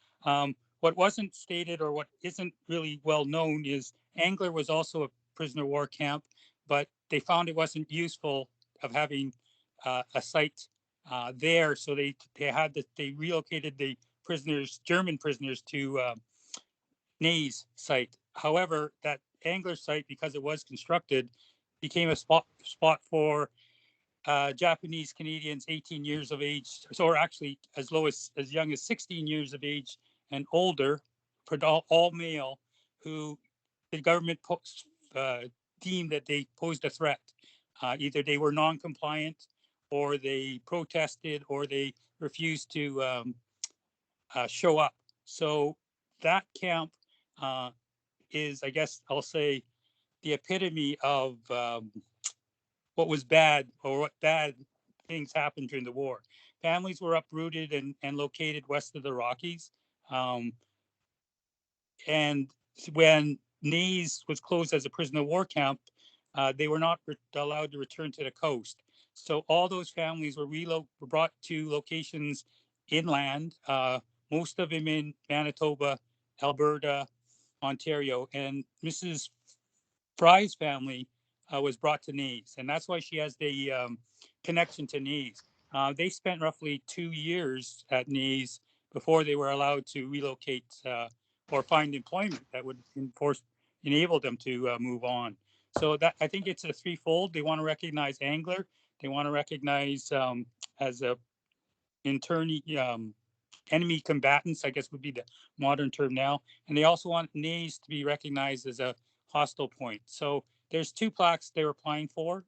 What wasn't stated or what isn't really well known is Angler was also a prisoner of war camp, but they found it wasn't useful of having a site there, so they relocated the German prisoners to Nays site. However, that Angler site, because it was constructed, became a spot for Japanese Canadians 18 years of age, or actually as young as 16 years of age and older, all male, who the government deemed that they posed a threat. Either they were non-compliant, or they protested, or they refused to show up. So that camp is, I guess I'll say, the epitome of what was bad, or what bad things happened during the war. Families were uprooted and located west of the Rockies. And when Nays was closed as a prisoner of war camp, they were not allowed to return to the coast. So all those families were brought to locations inland, most of them in Manitoba, Alberta, Ontario. And Mrs. Fry's family was brought to Nays, and that's why she has the connection to Nays. They spent roughly 2 years at Nays before they were allowed to relocate or find employment that would enable them to move on. So that, I think it's a threefold. They want to recognize Angler. They want to recognize as a enemy combatants, I guess would be the modern term now. And they also want Nays to be recognized as a hostile point. So there's two plaques they're applying for.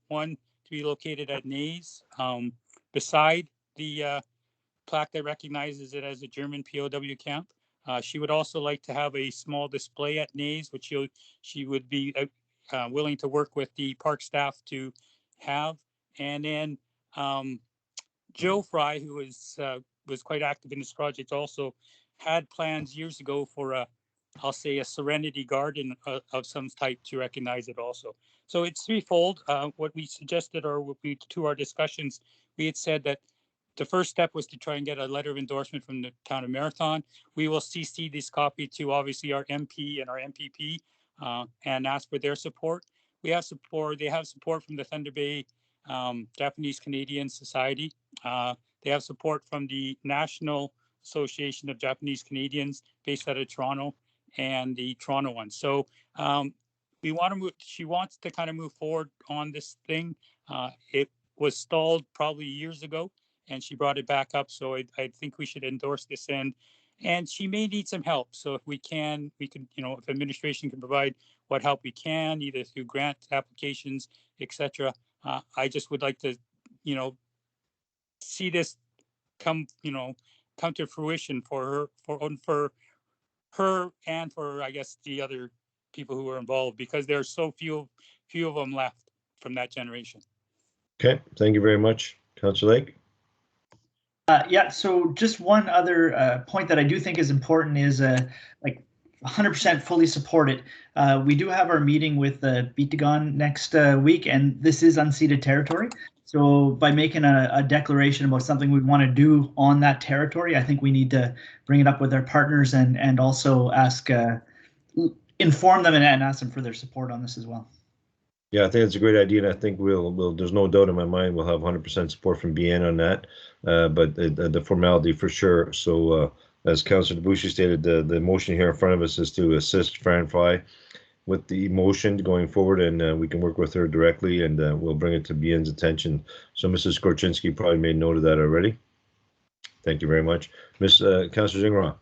One to be located at Nays, beside the plaque that recognizes it as a German POW camp. She would also like to have a small display at Nays, which she would be willing to work with the park staff to have. And then Joe Fry, who was quite active in this project, also had plans years ago for I'll say a serenity garden of some type to recognize it also. So it's threefold. What we suggested, or what we, to our discussions, we had said that the first step was to try and get a letter of endorsement from the town of Marathon. We will CC this copy to obviously our MP and our MPP and ask for their support. We have support. They have support from the Thunder Bay Japanese Canadian Society. They have support from the National Association of Japanese Canadians based out of Toronto, and the Toronto one. So we want to move. She wants to kind of move forward on this thing. It was stalled probably years ago, and she brought it back up. So I think we should endorse this end. And she may need some help. So if we could, if administration can provide what help we can, either through grant applications, etc. I just would like to, see this come to fruition for her and for, I guess, the other people who are involved, because there's so few of them left from that generation. Okay, thank you very much, Councillor Lake. Yeah, so just one other point that I do think is important is like 100% fully support it. We do have our meeting with Beatdagon next week, and this is unceded territory. So by making a declaration about something we want to do on that territory, I think we need to bring it up with our partners and also inform them and ask them for their support on this as well. Yeah, I think it's a great idea, and I think we'll there's no doubt in my mind we'll have 100% support from BN on that, but the formality for sure. So as Councillor Debussy stated, the motion here in front of us is to assist Fran Fry with the motion going forward, and we can work with her directly, and we'll bring it to BN's attention. So Mrs. Korchinski probably made note of that already. Thank you very much. Councillor Zingra.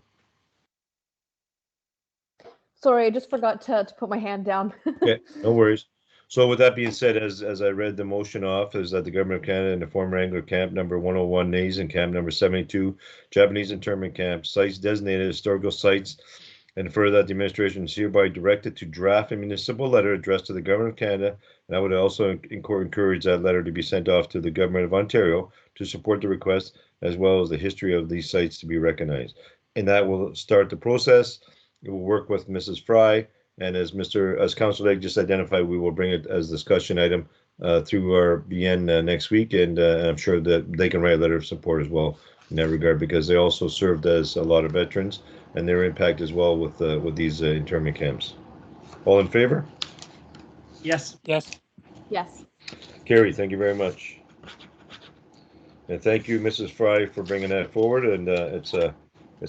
Sorry, I just forgot to put my hand down. Okay, no worries. So with that being said, as I read the motion off, is that the Government of Canada and the former Angler Camp number 101 Nays and Camp number 72 Japanese internment camp sites designated historical sites, and further that the administration is hereby directed to draft a municipal letter addressed to the Government of Canada, and I would also encourage that letter to be sent off to the Government of Ontario to support the request, as well as the history of these sites to be recognized. And that will start the process. It will work with Mrs. Fry. And as Councillor Legg just identified, we will bring it as a discussion item through our BN next week, and I'm sure that they can write a letter of support as well in that regard, because they also served as a lot of veterans and their impact as well with these internment camps. All in favor? Yes. Yes. Yes. Carrie, thank you very much. And thank you, Mrs. Fry, for bringing that forward. And it's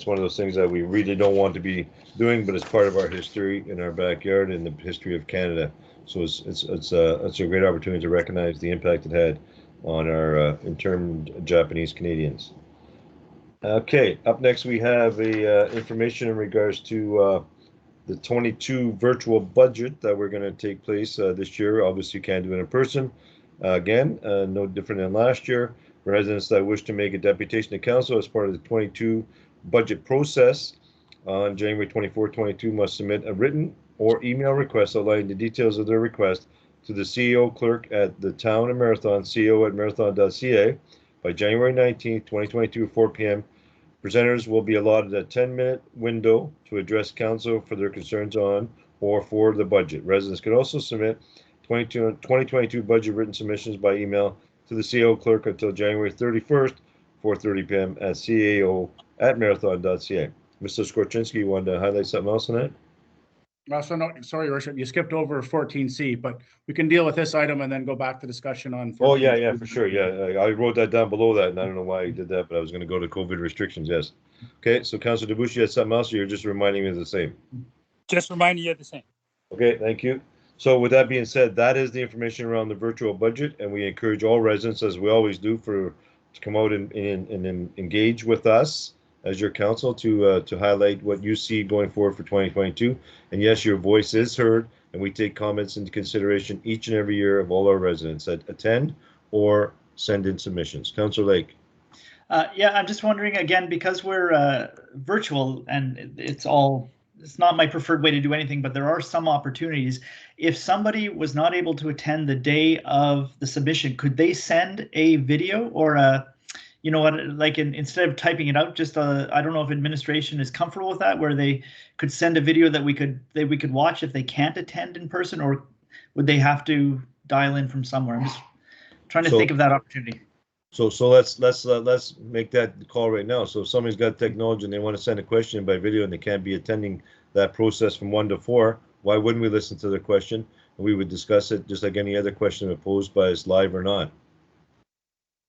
one of those things that we really don't want to be doing, but it's part of our history in our backyard and the history of Canada. So it's a great opportunity to recognize the impact it had on our interned Japanese Canadians. Okay, up next we have information in regards to the 22 virtual budget that we're going to take place this year. Obviously, you can't do it in person. Again, no different than last year. Residents that wish to make a deputation to council as part of the 22 budget process on January 24, 22 must submit a written or email request outlining the details of their request to the CEO clerk at the town of Marathon, ceo@marathon.ca by January 19, 2022, 4 p.m. Presenters will be allotted a 10-minute window to address council for their concerns on or for the budget. Residents can also submit 2022 budget written submissions by email to the CEO clerk until January 31st, 4:30 p.m. at cao@marathon.ca. Mr. Skorchinski, you wanted to highlight something else on that? So no, sorry, Your Worship, you skipped over 14C, but we can deal with this item and then go back to discussion on 14C. Oh, yeah, for sure. Yeah, I wrote that down below that, and I don't know why I did that, but I was going to go to COVID restrictions, yes. Okay, so Councillor Debussy had something else, or you're just reminding me of the same? Just reminding you of the same. Okay, thank you. So with that being said, that is the information around the virtual budget, and we encourage all residents, as we always do, to come out and engage with us as your council to highlight what you see going forward for 2022. And yes, your voice is heard, and we take comments into consideration each and every year of all our residents that attend or send in submissions. Councillor Lake. Yeah, I'm just wondering again, because we're virtual and it's not my preferred way to do anything, but there are some opportunities. If somebody was not able to attend the day of the submission, could they send a video or instead of typing it out, just I don't know if administration is comfortable with that, where they could send a video that we could watch if they can't attend in person, or would they have to dial in from somewhere? I'm just trying to think of that opportunity. So let's make that call right now. So if somebody's got technology and they want to send a question by video and they can't be attending that process from 1 to 4, why wouldn't we listen to their question? And we would discuss it just like any other question posed by us live or not.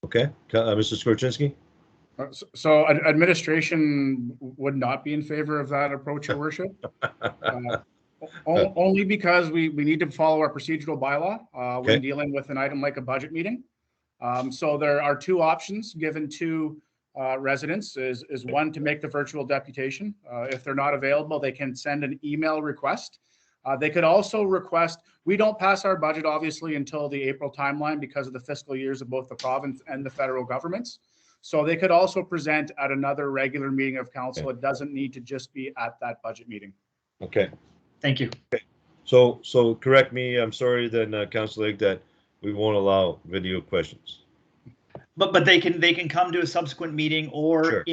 Okay, Mr. Skorchinski? So administration would not be in favor of that approach, Your Worship. Only because we need to follow our procedural bylaw when dealing with an item like a budget meeting. So there are two options given to residents is one to make the virtual deputation. If they're not available, they can send an email request. They could also request, we don't pass our budget obviously until the April timeline because of the fiscal years of both the province and the federal governments. So they could also present at another regular meeting of council. It doesn't need to just be at that budget meeting. Okay. Thank you. Okay. So correct me, I'm sorry then, Councillor Lake, that we won't allow video questions. But they can come to a subsequent meeting or Sure.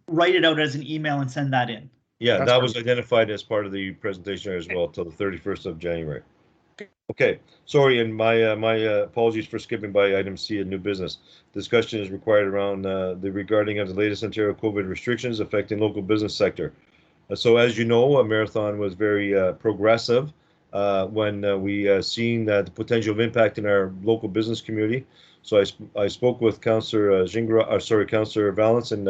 write it out as an email and send that in. Yeah, That's that was identified as part of the presentation as well till the 31st of January. Okay, sorry, and my apologies for skipping by item C in new business. Discussion is required around the regarding of the latest Ontario COVID restrictions affecting local business sector. So as you know, Marathon was very progressive when we seen the potential of impact in our local business community. So I spoke with Councillor Councillor Valance and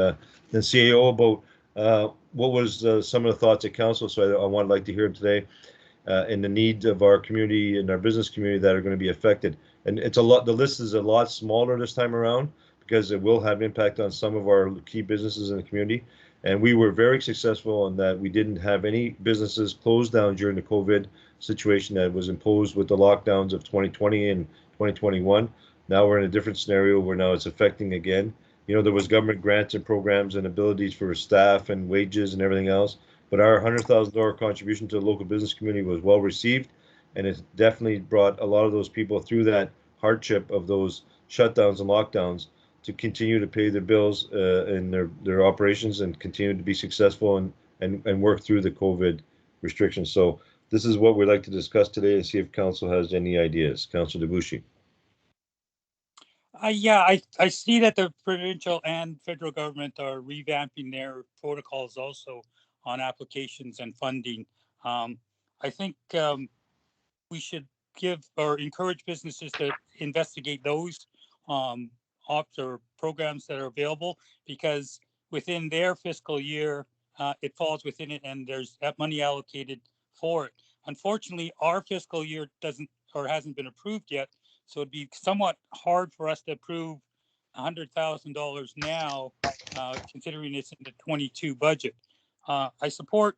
CAO about what was some of the thoughts at council. So I would like to hear today in the needs of our community and our business community that are going to be affected. And it's a lot. The list is a lot smaller this time around because it will have impact on some of our key businesses in the community. And we were very successful in that we didn't have any businesses closed down during the COVID situation that was imposed with the lockdowns of 2020 and 2021. Now we're in a different scenario where now it's affecting again. You know, there was government grants and programs and abilities for staff and wages and everything else. But our $100,000 contribution to the local business community was well received. And it definitely brought a lot of those people through that hardship of those shutdowns and lockdowns to continue to pay their bills in their operations and continue to be successful and work through the COVID restrictions. So this is what we'd like to discuss today and see if council has any ideas. Councillor Debussy. Yeah, I see that the provincial and federal government are revamping their protocols also on applications and funding. I think we should give or encourage businesses to investigate those ops or programs that are available, because within their fiscal year, it falls within it and there's that money allocated for it. Unfortunately, our fiscal year doesn't or hasn't been approved yet. So it'd be somewhat hard for us to approve $100,000 now, considering it's in the 22 budget. I support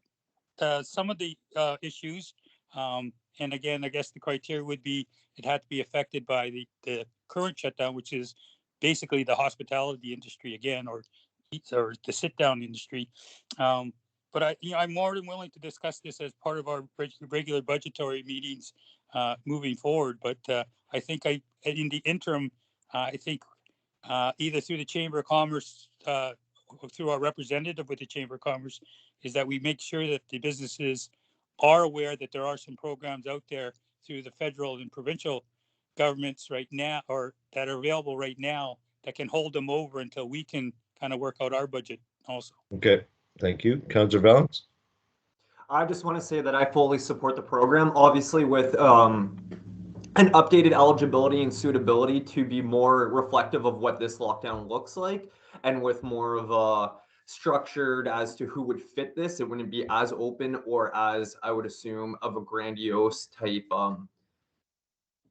some of the issues. And again, I guess the criteria would be it had to be affected by the current shutdown, which is basically the hospitality industry again, or the sit-down industry. But I'm more than willing to discuss this as part of our regular budgetary meetings moving forward. But I think in the interim, I think either through the Chamber of Commerce, or through our representative with the Chamber of Commerce, is that we make sure that the businesses are aware that there are some programs out there through the federal and provincial governments right now, or that are available right now, that can hold them over until we can kind of work out our budget also. Okay, thank you. Councillor Valance. I just want to say that I fully support the program, obviously with an updated eligibility and suitability to be more reflective of what this lockdown looks like, and with more of a structured as to who would fit this. It wouldn't be as open or as, I would assume, of a grandiose type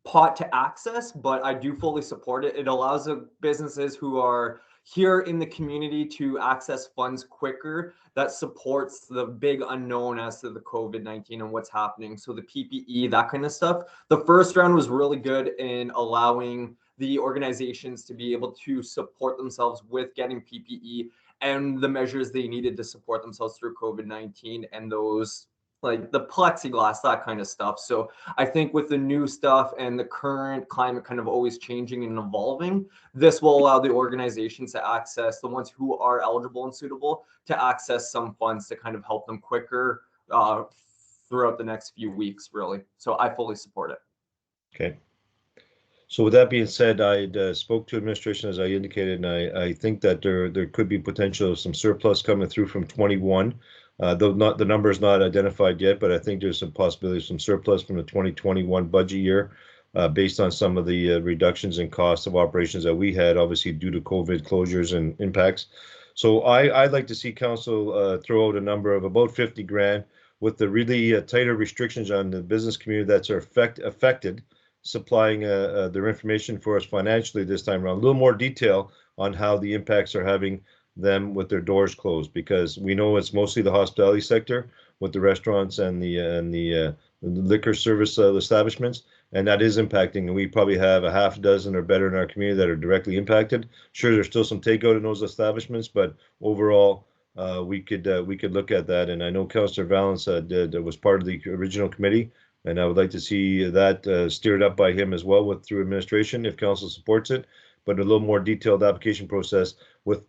pot to access, but I do fully support it. It allows the businesses who are here in the community to access funds quicker. That supports the big unknown as to the COVID-19 and what's happening. So the PPE, that kind of stuff. The first round was really good in allowing the organizations to be able to support themselves with getting PPE and the measures they needed to support themselves through COVID-19 and those like the plexiglass, that kind of stuff. So I think with the new stuff and the current climate kind of always changing and evolving, this will allow the organizations to access, the ones who are eligible and suitable, to access some funds to kind of help them quicker throughout the next few weeks, really. So I fully support it. Okay. So with that being said, I spoke to administration as I indicated, and I think that there could be potential of some surplus coming through from 21. Though not the number is not identified yet, but I think there's some possibility of some surplus from the 2021 budget year based on some of the reductions in cost of operations that we had, obviously due to COVID closures and impacts. So I'd like to see council throw out a number of about 50 grand with the really tighter restrictions on the business community that's affected supplying their information for us financially this time around. A little more detail on how the impacts are having them with their doors closed, because we know it's mostly the hospitality sector with the restaurants and the liquor service establishments, and that is impacting. And we probably have a half dozen or better in our community that are directly impacted. Sure, there's still some takeout in those establishments, but overall, we could look at that. And I know Councillor Valance was part of the original committee, and I would like to see that steered up by him as well through administration if council supports it. But a little more detailed application process with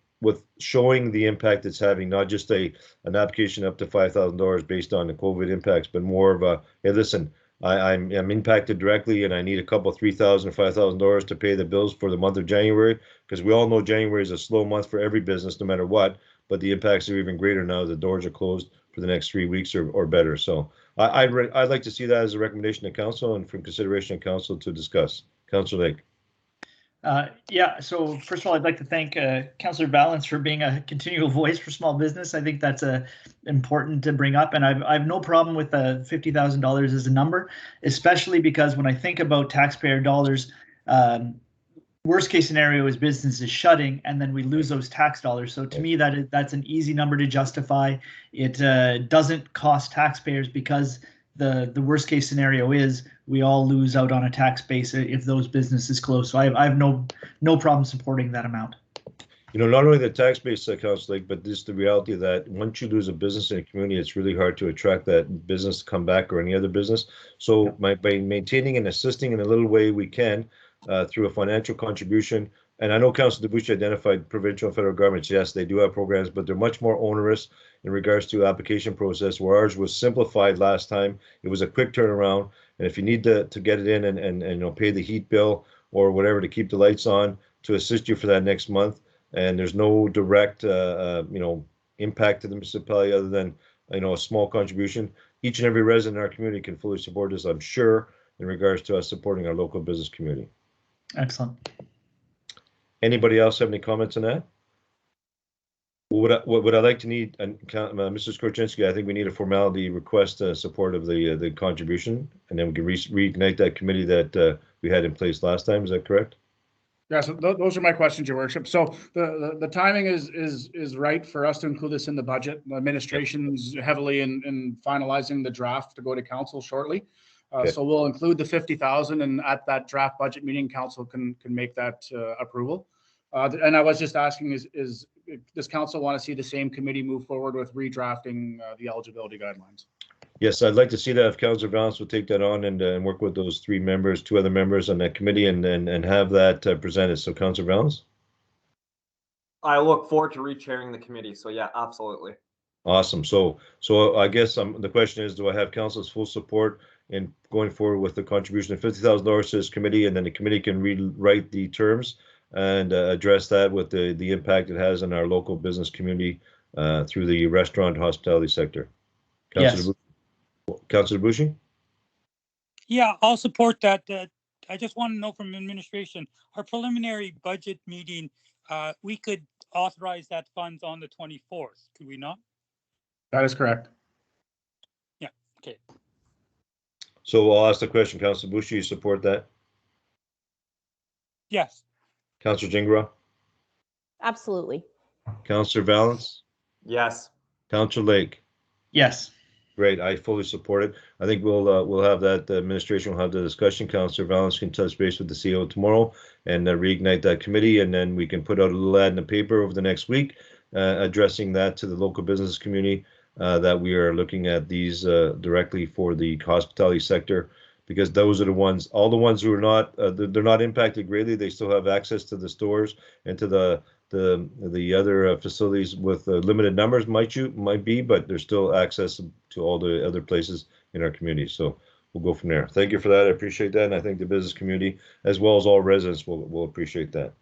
showing the impact it's having, not just an application up to $5,000 based on the COVID impacts, but more of a, hey, listen, I'm impacted directly and I need a couple $3,000 or $5,000 to pay the bills for the month of January, because we all know January is a slow month for every business no matter what, but the impacts are even greater now. The doors are closed for the next 3 weeks or better. So I'd like to see that as a recommendation to council and from consideration of council to discuss. Councillor Lake. Yeah, so first of all, I'd like to thank Councillor Valance for being a continual voice for small business. I think that's important to bring up, and I've no problem with $50,000 as a number, especially because when I think about taxpayer dollars, worst case scenario is businesses shutting, and then we lose those tax dollars. So to me, that's an easy number to justify. It doesn't cost taxpayers, because the worst case scenario is we all lose out on a tax base if those businesses close. So I have no problem supporting that amount. You know, not only the tax base, Councillor Lake, but just the reality that once you lose a business in a community, it's really hard to attract that business to come back or any other business. So by maintaining and assisting in a little way we can through a financial contribution. And I know Councillor Debuchy identified provincial and federal governments. Yes, they do have programs, but they're much more onerous in regards to application process, where ours was simplified last time. It was a quick turnaround. And if you need to get it in and pay the heat bill or whatever to keep the lights on, to assist you for that next month, and there's no direct impact to the municipality other than a small contribution. Each and every resident in our community can fully support this, I'm sure, in regards to us supporting our local business community. Excellent. Anybody else have any comments on that? What would I like to need, Mr. Skorchinski, I think we need a formality request support of the contribution, and then we can reignite that committee that we had in place last time. Is that correct? Yeah, so those are my questions, Your Worship. So the timing is right for us to include this in the budget. The administration's heavily in finalizing the draft to go to council shortly. So we'll include the 50,000, and at that draft budget meeting, council can make that approval. And I was just asking, does council want to see the same committee move forward with redrafting the eligibility guidelines? Yes, I'd like to see that if Councillor Valance will take that on and work with those two other members on that committee and have that presented. So Councillor Valance? I look forward to re-chairing the committee. So yeah, absolutely. Awesome. So I guess the question is, do I have council's full support in going forward with the contribution of $50,000 to this committee, and then the committee can rewrite the terms and address that with the impact it has on our local business community through the restaurant hospitality sector? Councillor Debuchy? Yeah, I'll support that. I just want to know from administration, our preliminary budget meeting, we could authorize that funds on the 24th, could we not? That is correct. Yeah, okay. So I'll ask the question, Councillor Debuchy, you support that? Yes. Councillor Gingras? Absolutely. Councillor Valance? Yes. Councillor Lake? Yes. Great, I fully support it. I think we'll have that, the administration will have the discussion. Councillor Valance can touch base with the CEO tomorrow and reignite that committee, and then we can put out a little ad in the paper over the next week addressing that to the local business community, that we are looking at these directly for the hospitality sector, because those are the ones, all the ones who are not, they're not impacted greatly. They still have access to the stores and to the other facilities with limited numbers might be, but there's still access to all the other places in our community. So we'll go from there. Thank you for that. I appreciate that. And I think the business community, as well as all residents, will appreciate that.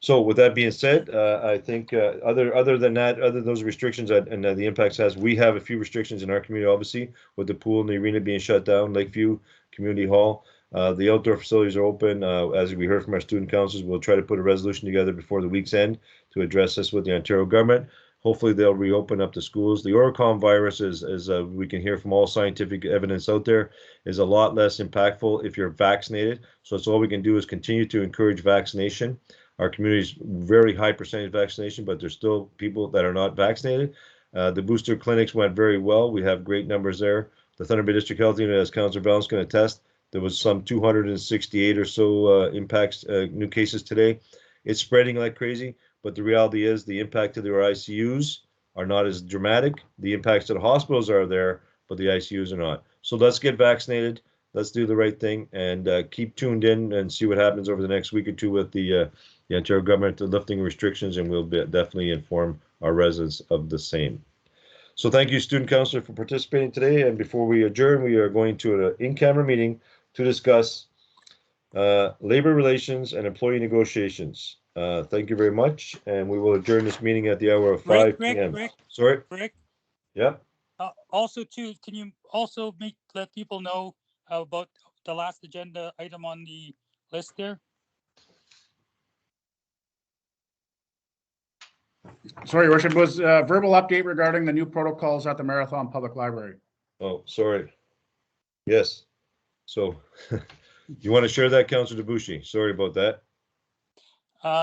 So with that being said, I think other than that, other than those restrictions and the impacts has, we have a few restrictions in our community, obviously, with the pool and the arena being shut down, Lakeview Community Hall. The outdoor facilities are open. As we heard from our student councils, we'll try to put a resolution together before the week's end to address this with the Ontario government. hopefully they'll reopen up the schools. The Oricom virus as we can hear from all scientific evidence out there, is a lot less impactful if you're vaccinated. So that's all we can do is continue to encourage vaccination. Our community's very high percentage vaccination, but there's still people that are not vaccinated. The booster clinics went very well. We have great numbers there. The Thunder Bay District Health Unit, as Councillor Ballance can attest, there was some 268 or so new cases today. It's spreading like crazy, but the reality is the impact to their ICUs are not as dramatic. The impacts to the hospitals are there, but the ICUs are not. So let's get vaccinated. Let's do the right thing and keep tuned in and see what happens over the next week or two with the Ontario government lifting restrictions, and we'll definitely inform our residents of the same. So thank you, student councillor, for participating today. And before we adjourn, we are going to an in-camera meeting to discuss labor relations and employee negotiations. Thank you very much, and we will adjourn this meeting at the hour of 5 p.m. Sorry? Rick, Yeah? also too, can you also let people know about the last agenda item on the list there? Sorry, Your Worship, was a verbal update regarding the new protocols at the Marathon Public Library. Oh, sorry. Yes. So you want to share that, Councillor Debussy? Sorry about that.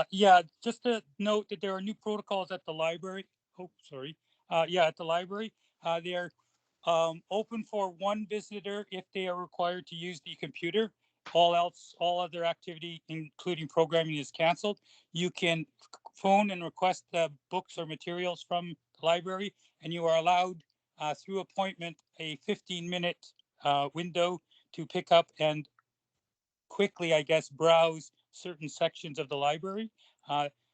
Yeah, just to note that there are new protocols at the library. Oh, sorry. Yeah, at the library. They're open for one visitor if they are required to use the computer. All other activity, including programming, is canceled. You can phone and request books or materials from the library, and you are allowed through appointment a 15-minute window to pick up and quickly, I guess, browse certain sections of the library.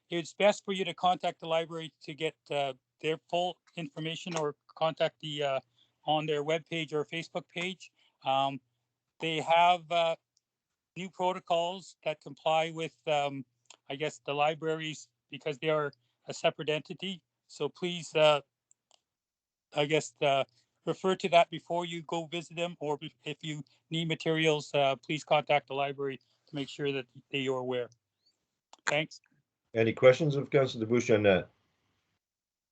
It's best for you to contact the library to get their full information, or contact the on their webpage or Facebook page. They have new protocols that comply with, I guess, the libraries, because they are a separate entity. So please, I guess, refer to that before you go visit them, or if you need materials, please contact the library to make sure that they are aware. Thanks. Any questions of Councillor Debussy on that?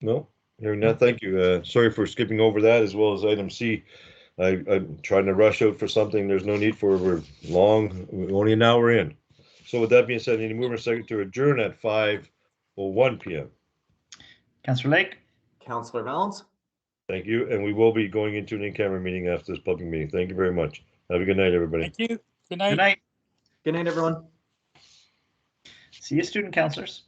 No? Hearing none, thank you. Sorry for skipping over that, as well as item C. I'm trying to rush out for something there's no need for. We're only an hour in. So with that being said, I need to move our second to adjourn at 5:01 p.m. Councillor Lake? Councillor Ballance? Thank you, and we will be going into an in-camera meeting after this public meeting. Thank you very much. Have a good night, everybody. Thank you. Good night. Good night. Good night, everyone. See you, student councillors.